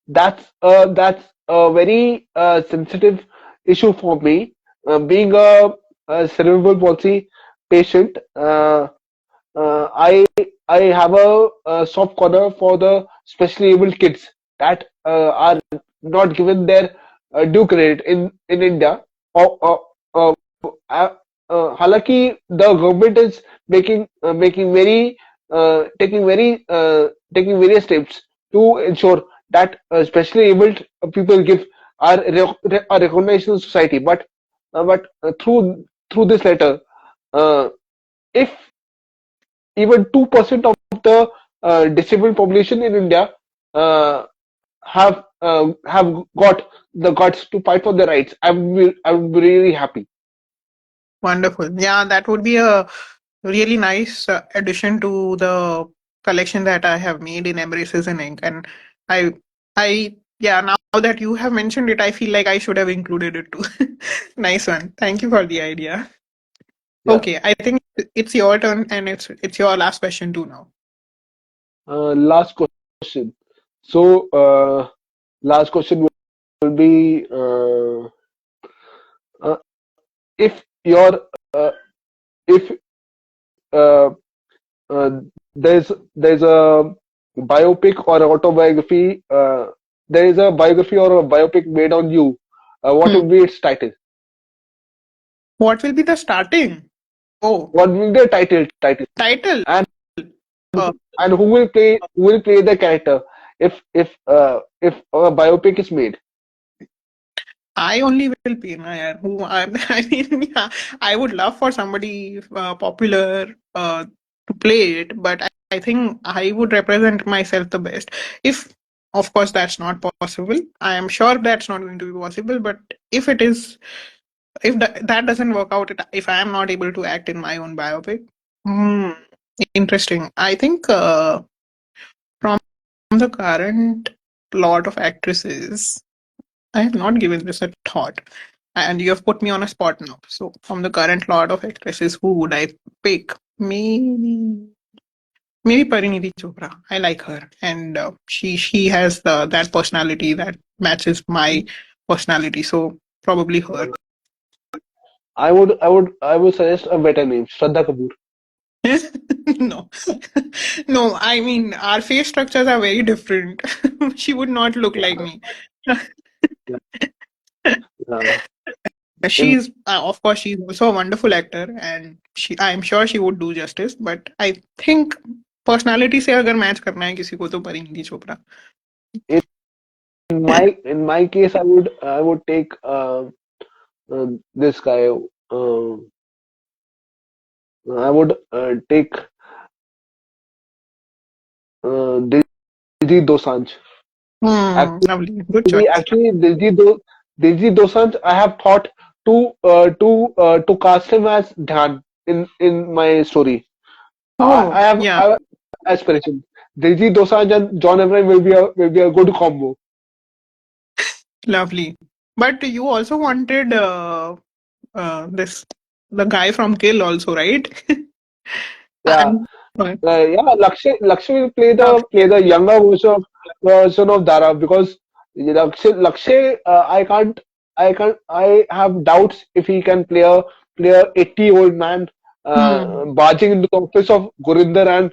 that's a very sensitive issue for me. Being a cerebral palsy patient, I have a soft corner for the specially able kids that are not given their due credit in India. Or, uh, uh, हालांकि the government is making very taking various steps to ensure that specially abled people give are recognized in society. But through this letter, uh, if even 2% of the disabled population in India uh, have got the guts to fight for their rights, I would be really happy. Wonderful. Yeah, that would be a really nice addition to the collection that I have made in Embraces in Ink. And yeah, now that you have mentioned it, I feel like I should have included it too. Nice one. Thank you for the idea. Yeah. Okay, I think it's your turn, and it's your last question too now. Last question. So, last question will be uh, if your if uh, uh, there's a biopic or autobiography there is a biography or a biopic made on you, what Hmm. would be its title? What will be the starting? Oh, What will be the title title. and Uh, and who will play the character if a biopic is made? I only will pay na yaar. Who I mean, yeah, I would love for somebody popular to play it, but I think I would represent myself the best. If Of course, that's not possible. I am sure that's not going to be possible. But if it is, if that doesn't work out, if I am not able to act in my own biopic, hmm, interesting. I think from the current lot of actresses, I have not given this a thought. And you have put me on a spot now. So, from the current lot of actresses, who would I pick? Maybe Parinidhi Chopra. I like her, and she has that personality that matches my personality. So probably her. I would suggest a better name, Shraddha Kapoor. No, no. I mean, our face structures are very different. She would not look like Yeah, me. yeah, yeah. In She's, of course, she's also a wonderful actor, and I'm sure she would do justice. But I think personality से अगर match करना है किसी को तो Parineeti Chopra. in my case, I would take this guy. I would take Diljit Dosanjh. Lovely, good choice. Actually, Diljit Dosanjh, I have thought to cast him as Dhyan in my story. I Oh, have yeah, I have aspiration. Diljit Dosanjh and John Abraham will be a good combo. lovely. But you also wanted this the guy from Kill also, right? Yeah, And uh, yeah. Lakshay will play yeah. the younger version of Dara because Lakshay I have doubts if he can play a 80-year-old man Hmm. barging into the office of Gurinder and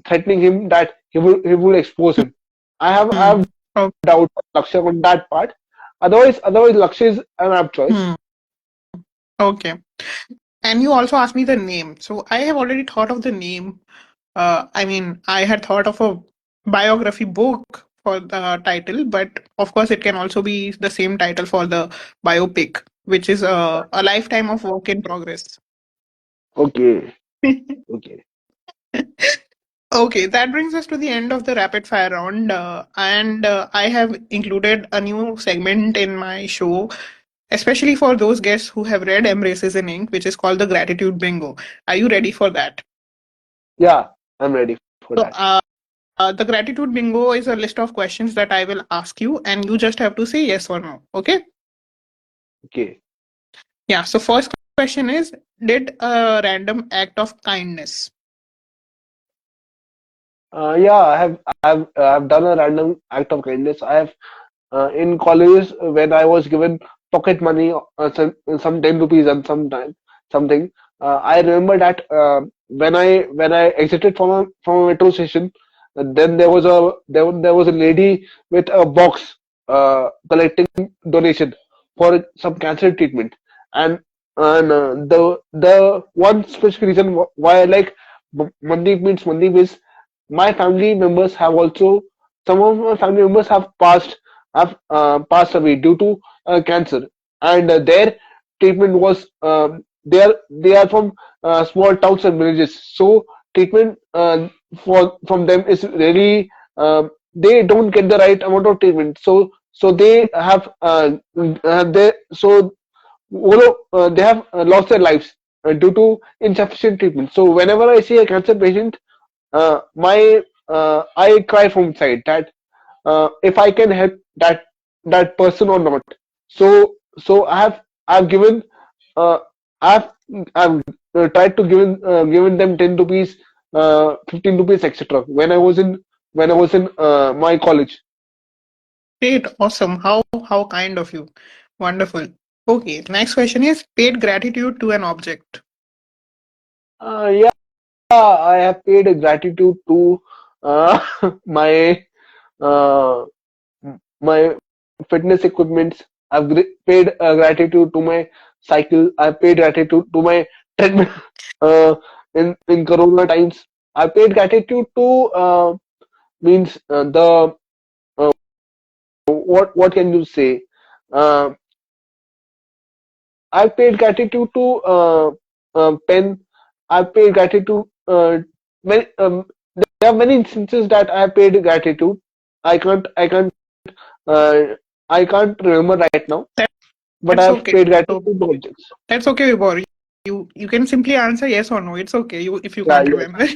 threatening him that he will expose him. I have Hmm. Oh, doubt Lakshay on that part. Otherwise Lakshay is an apt choice. hmm. Okay. And you also asked me the name. So I have already thought of the name. I mean, I had thought of a biography book for the title, but of course, it can also be the same title for the biopic, which is a lifetime of work in progress. Okay, okay. Okay, that brings us to the end of the rapid fire round. And I have included a new segment in my show, especially for those guests who have read Embraces in Ink, which is called the Gratitude Bingo. Are you ready for that? Yeah, I'm ready for So, that. the Gratitude Bingo is a list of questions that I will ask you, and you just have to say yes or no. Okay? Okay. Yeah, so first question is, did a random act of kindness? Yeah, I have done a random act of kindness. I have in college when I was given pocket money, some 10 rupees and something. I remember that when I exited from a metro station, then there was a lady with a box collecting donation for some cancer treatment, and the one specific reason why I like Mandeep is my family members have also some of my family members have passed away due to cancer, and their treatment was they are from small towns and villages, so treatment for from them is really they don't get the right amount of treatment, so they have they so they have lost their lives due to insufficient treatment. So whenever I see a cancer patient, my I cry from inside that if I can help that person or not. So I've given uh, I've I've tried to given them 10 rupees, 15 rupees, etc. When I was in my college. Great, awesome. How kind of you. Wonderful. Okay, next question is paid gratitude to an object. Yeah, I have paid gratitude to my uh, my fitness equipments. I've paid gratitude to my cycle. I've paid gratitude to my treadmill. Uh, in Corona times, I paid gratitude to means the what can you say? Uh, I paid gratitude to pen. I paid gratitude. Many, there there are many instances that I paid gratitude. I can't I can't uh, I can't remember right now, but That's I've okay. paid gratitude So to the objects. that's okay, Vibhor. You can simply answer yes or no. It's okay. You if you Yeah, can't yes, remember.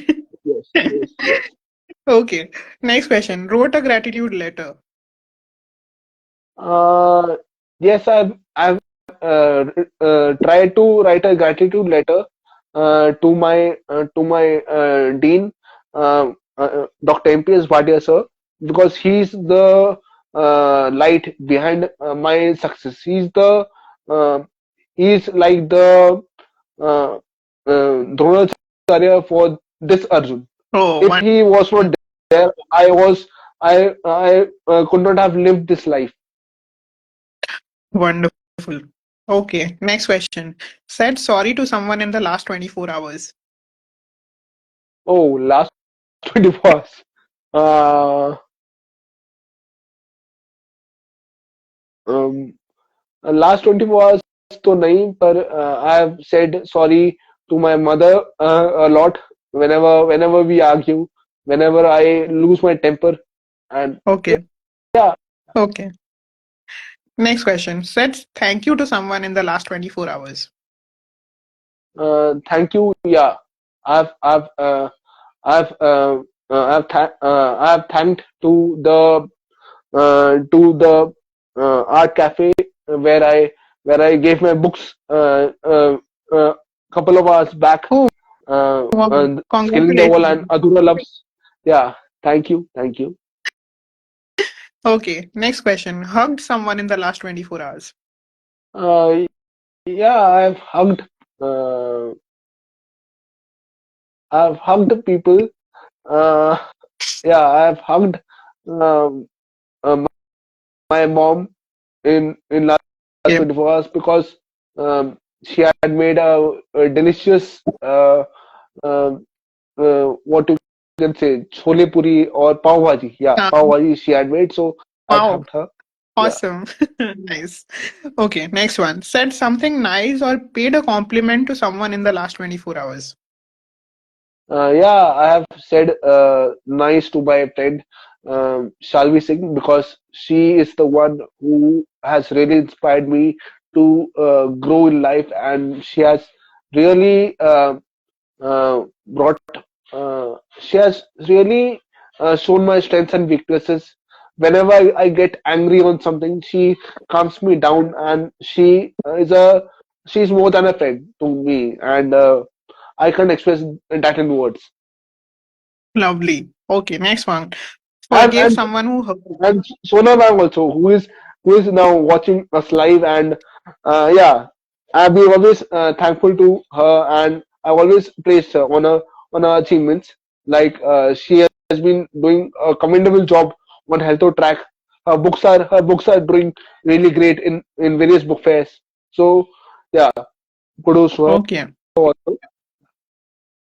yes. Okay. Next question. Wrote a gratitude letter. Uh, yes, I've tried to write a gratitude letter to my dean, Dr. MPS Bhatia sir, because he's the light behind my success. Uh, he's like the uh, Dronacharya for this Arjun. Oh, If he was not there, I could not have lived this life. wonderful. Okay. Next question. Said sorry to someone in the last 24 hours. Oh, last 24 hours. Uh, um, last 24 hours तो नहीं पर I have said sorry to my mother a lot whenever we argue, whenever I lose my temper, and Okay. yeah, Okay. Next question. Said thank you to someone in the last 24 hours. thank you. Yeah, I've I've uh, I've thanked to the art cafe where I gave my books couple of hours back. Oh, wow. And Scaling the Wall and Congratulations. Adhura Loves. Yeah, thank you. Okay. Next question. Hugged someone in the last 24 hours. Uh, yeah, uh, I've hugged people. Uh, yeah, I've hugged um, my mom in last Okay. 24 hours because she had made a delicious uh, what you can say chole puri or pav bhaji. Yeah, pav bhaji she had made, so I've Wow. hugged her. Yeah. Awesome. Nice. Okay, next one. Said something nice or paid a compliment to someone in the last 24 hours. Yeah, I have said nice to my friend Shalvi Singh because she is the one who has really inspired me to grow in life, and she has really brought she has really shown my strengths and weaknesses. Whenever I get angry on something, she calms me down, and she's more than a friend to me, and I can't express that in words. Lovely. Okay, next one. And Forgave and someone who hurt. and Sona ma'am also, who is now watching us live, and yeah, I've been always thankful to her, and I always praised her on her achievements. Like she has been doing a commendable job on Health Track. Her books are doing really great in various book fairs. So yeah, kudos to her Okay, also.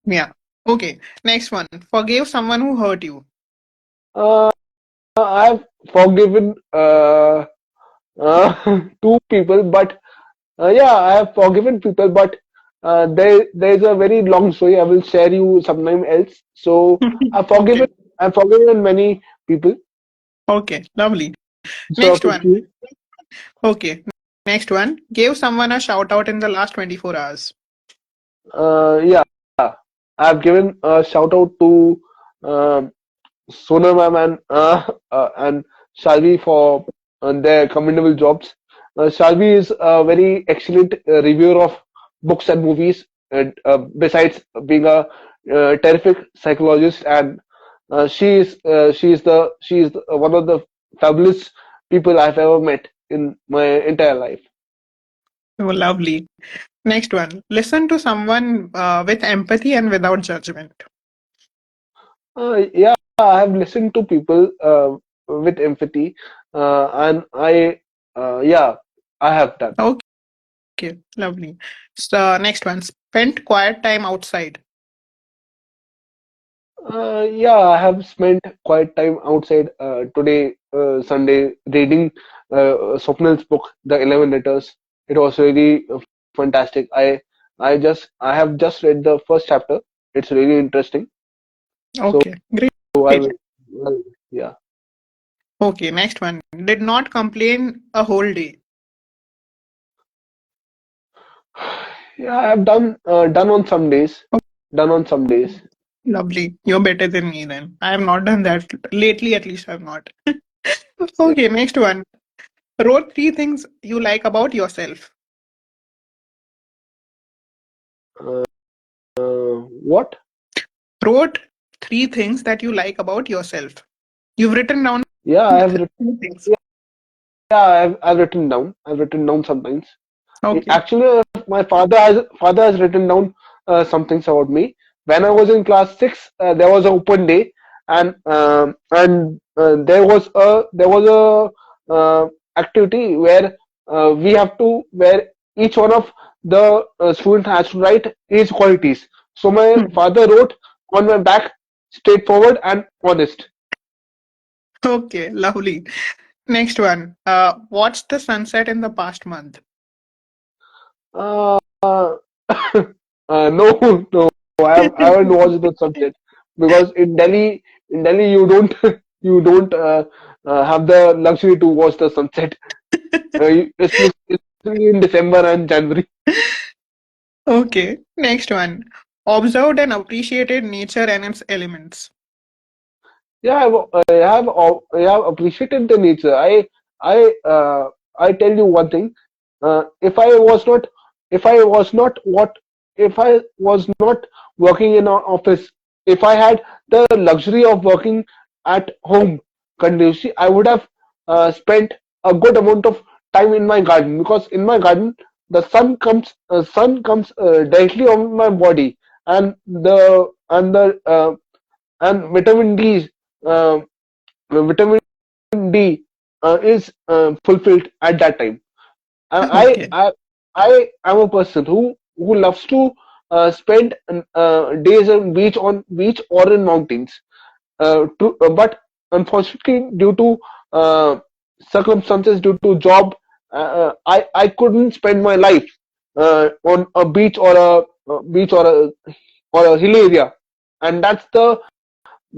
yeah. Okay, next one. Forgave someone who hurt you. Uh, I've forgiven two people, but yeah, I have forgiven people, but there's a very long story. I will share you sometime else. So I've Okay, forgiven I've forgiven many people. okay, lovely. So Next thank one. you. Okay, next one. Gave someone a shout out in the last 24 hours. Yeah, I've given a shout out to um Sonam ma'am and Shalvi for their commendable jobs. Shalvi is a very excellent reviewer of books and movies, and besides being a terrific psychologist, and she is one of the fabulous people I've ever met in my entire life. Oh, lovely. Next one. Listen to someone with empathy and without judgment. Yeah, I have listened to people with empathy, and yeah, I have done. Okay, lovely. So, next one. Spent quiet time outside. Yeah, I have spent quite time outside today, Sunday, reading Swapnil's book, The 11 Letters. It was really fantastic. I have just read the first chapter. It's really interesting. Okay, great. So I will, well, yeah. Okay, next one. Did not complain a whole day. Yeah, I have done on some days. Done on some days. Lovely. You're better than me then. I have not done that lately, at least I've not. Yeah. Okay, next one. Wrote three things you like about yourself. What? Wrote three things that you like about yourself. You've written down Yeah, I have written. three things. Yeah, I've written down. I've written down sometimes. Okay. Actually, my father has written down some things about me. When I was in class six, there was an open day, and there was a activity where we have to where each one of the student has to write his qualities. So my Hmm. father wrote on my back, straightforward and honest. Okay, lovely. Next one. Watched the sunset in the past month. Uh, no, no, I haven't watched the sunset because in Delhi, you don't have the luxury to watch the sunset, especially in December and January. Okay, next one. Observed and appreciated nature and its elements. Yeah, I have appreciated the nature. I, I tell you one thing. If I was not, if I was not what, if I was not working in an office, if I had the luxury of working at home continuously, I would have spent a good amount of time in my garden because in my garden the sun comes directly on my body, and and uh, vitamin D is fulfilled at that time. And Okay. I am a person who loves to spend days on beach or in mountains. But unfortunately, due to uh, circumstances, due to job, I couldn't spend my life on a beach or a hill area, and that's the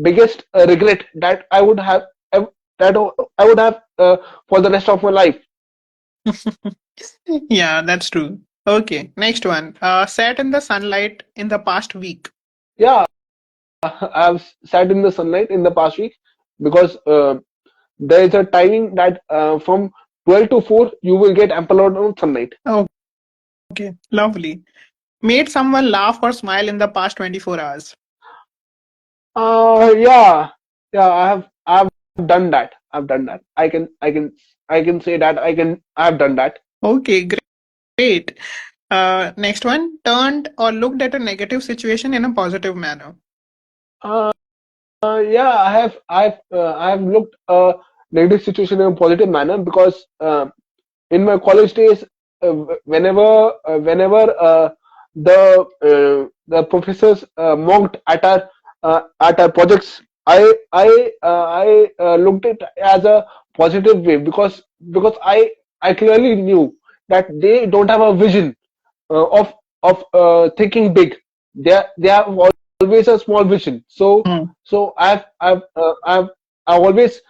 biggest regret that that I would have for the rest of my life. Yeah, that's true. Okay, next one. Sat in the sunlight in the past week. Yeah, I've sat in the sunlight in the past week because there is a timing that from 12 to 4 you will get ample amount of sunlight. Okay, lovely. Made someone laugh or smile in the past 24 hours. Yeah, yeah, I have done that. I've done that. I can say that I've done that. Okay, great. Next one. Turned or looked at a negative situation in a positive manner. Uh, yeah, I have looked a negative situation in a positive manner because in my college days, whenever the professors mocked at our projects, I looked it as a positive way because I clearly knew that they don't have a vision of thinking big. They have always a small vision. Hmm. So I've always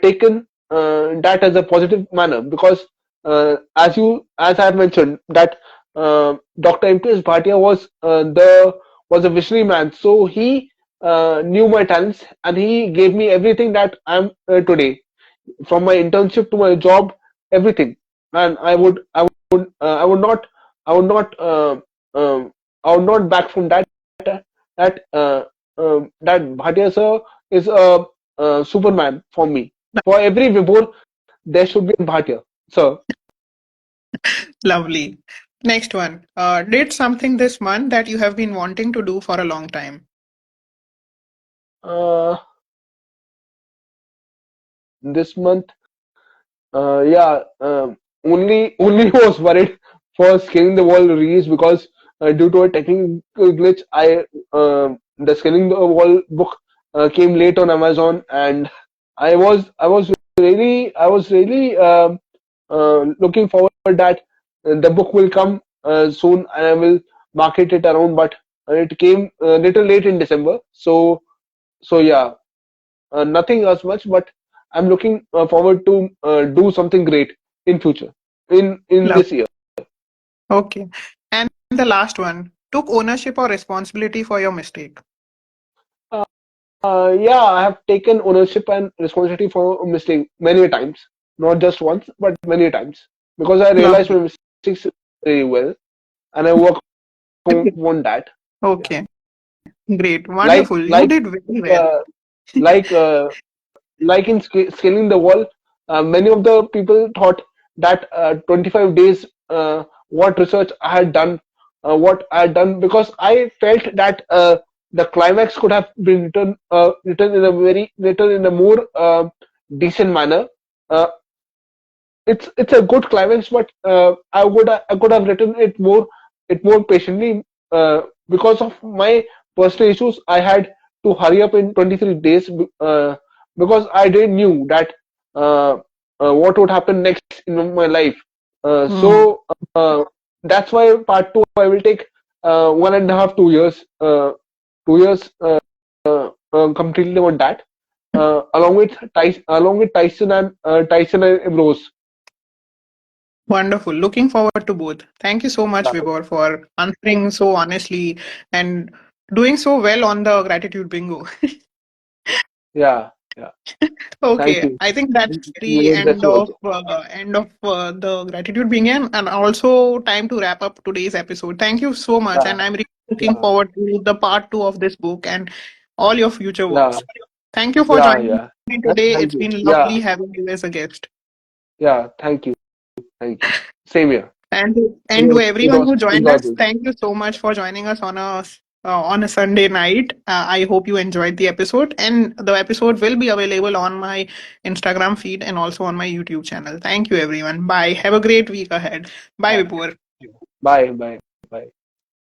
taken that as a positive manner because as I have mentioned that Dr. M.P.S. Bhatia was a visionary man. So he knew my talents and he gave me everything that I'm today, from my internship to my job, everything. And I would not I would not I would not back from that. That Bhatia sir is a Superman for me. For every Vibhor, there should be a Bhatia sir. Lovely. Next one. Did something this month that you have been wanting to do for a long time. Uh, this month, yeah, only was worried for scaling the wall release because due to a technical glitch, the scaling the wall book came late on Amazon, and I was really looking forward that the book will come soon and I will market it around, but it came a little late in December. So So yeah, nothing as much, but I'm looking forward to do something great in future, in Love. this year. Okay. And the last one, took ownership or responsibility for your mistake. Yeah, I have taken ownership and responsibility for a mistake many times, not just once, but many times, because I realized Lovely. my mistakes very well, and I work on that. Yeah, Okay. Great. like Wonderful. You like did very well. uh, like like in scaling the wall, many of the people thought that 25 days, what research I had done, what I had done, because I felt that the climax could have been written in a more decent manner. Uh, it's a good climax, but I could have written it more patiently, because of my personal issues. I had to hurry up in 23 days, because I didn't knew that uh, what would happen next in my life. Hmm. So that's why part two I will take 1.5 2 years, 2 years completely on that, along with Tyson and Ambrose. Wonderful. Looking forward to both. Thank you so much, Vibhor, for answering so honestly and doing so well on the gratitude bingo. Yeah, yeah. Thank Okay, you. I think that's the That's you also. end of the gratitude bingo, and also time to wrap up today's episode. Thank you so much, Yeah, and I'm really looking yeah, forward to the part two of this book and all your future yeah, works. Thank you for yeah, joining yeah. me today. Thank It's you. been Yeah, lovely having you as a guest. yeah. Thank you. Same here. And to It everyone was who joined us, enjoyable. thank you so much for joining us on a Sunday night. I hope you enjoyed the episode, and the episode will be available on my Instagram feed and also on my YouTube channel. Thank you, everyone. Bye. Have a great week ahead. Bye, Yeah. Vipur. Bye, bye, bye.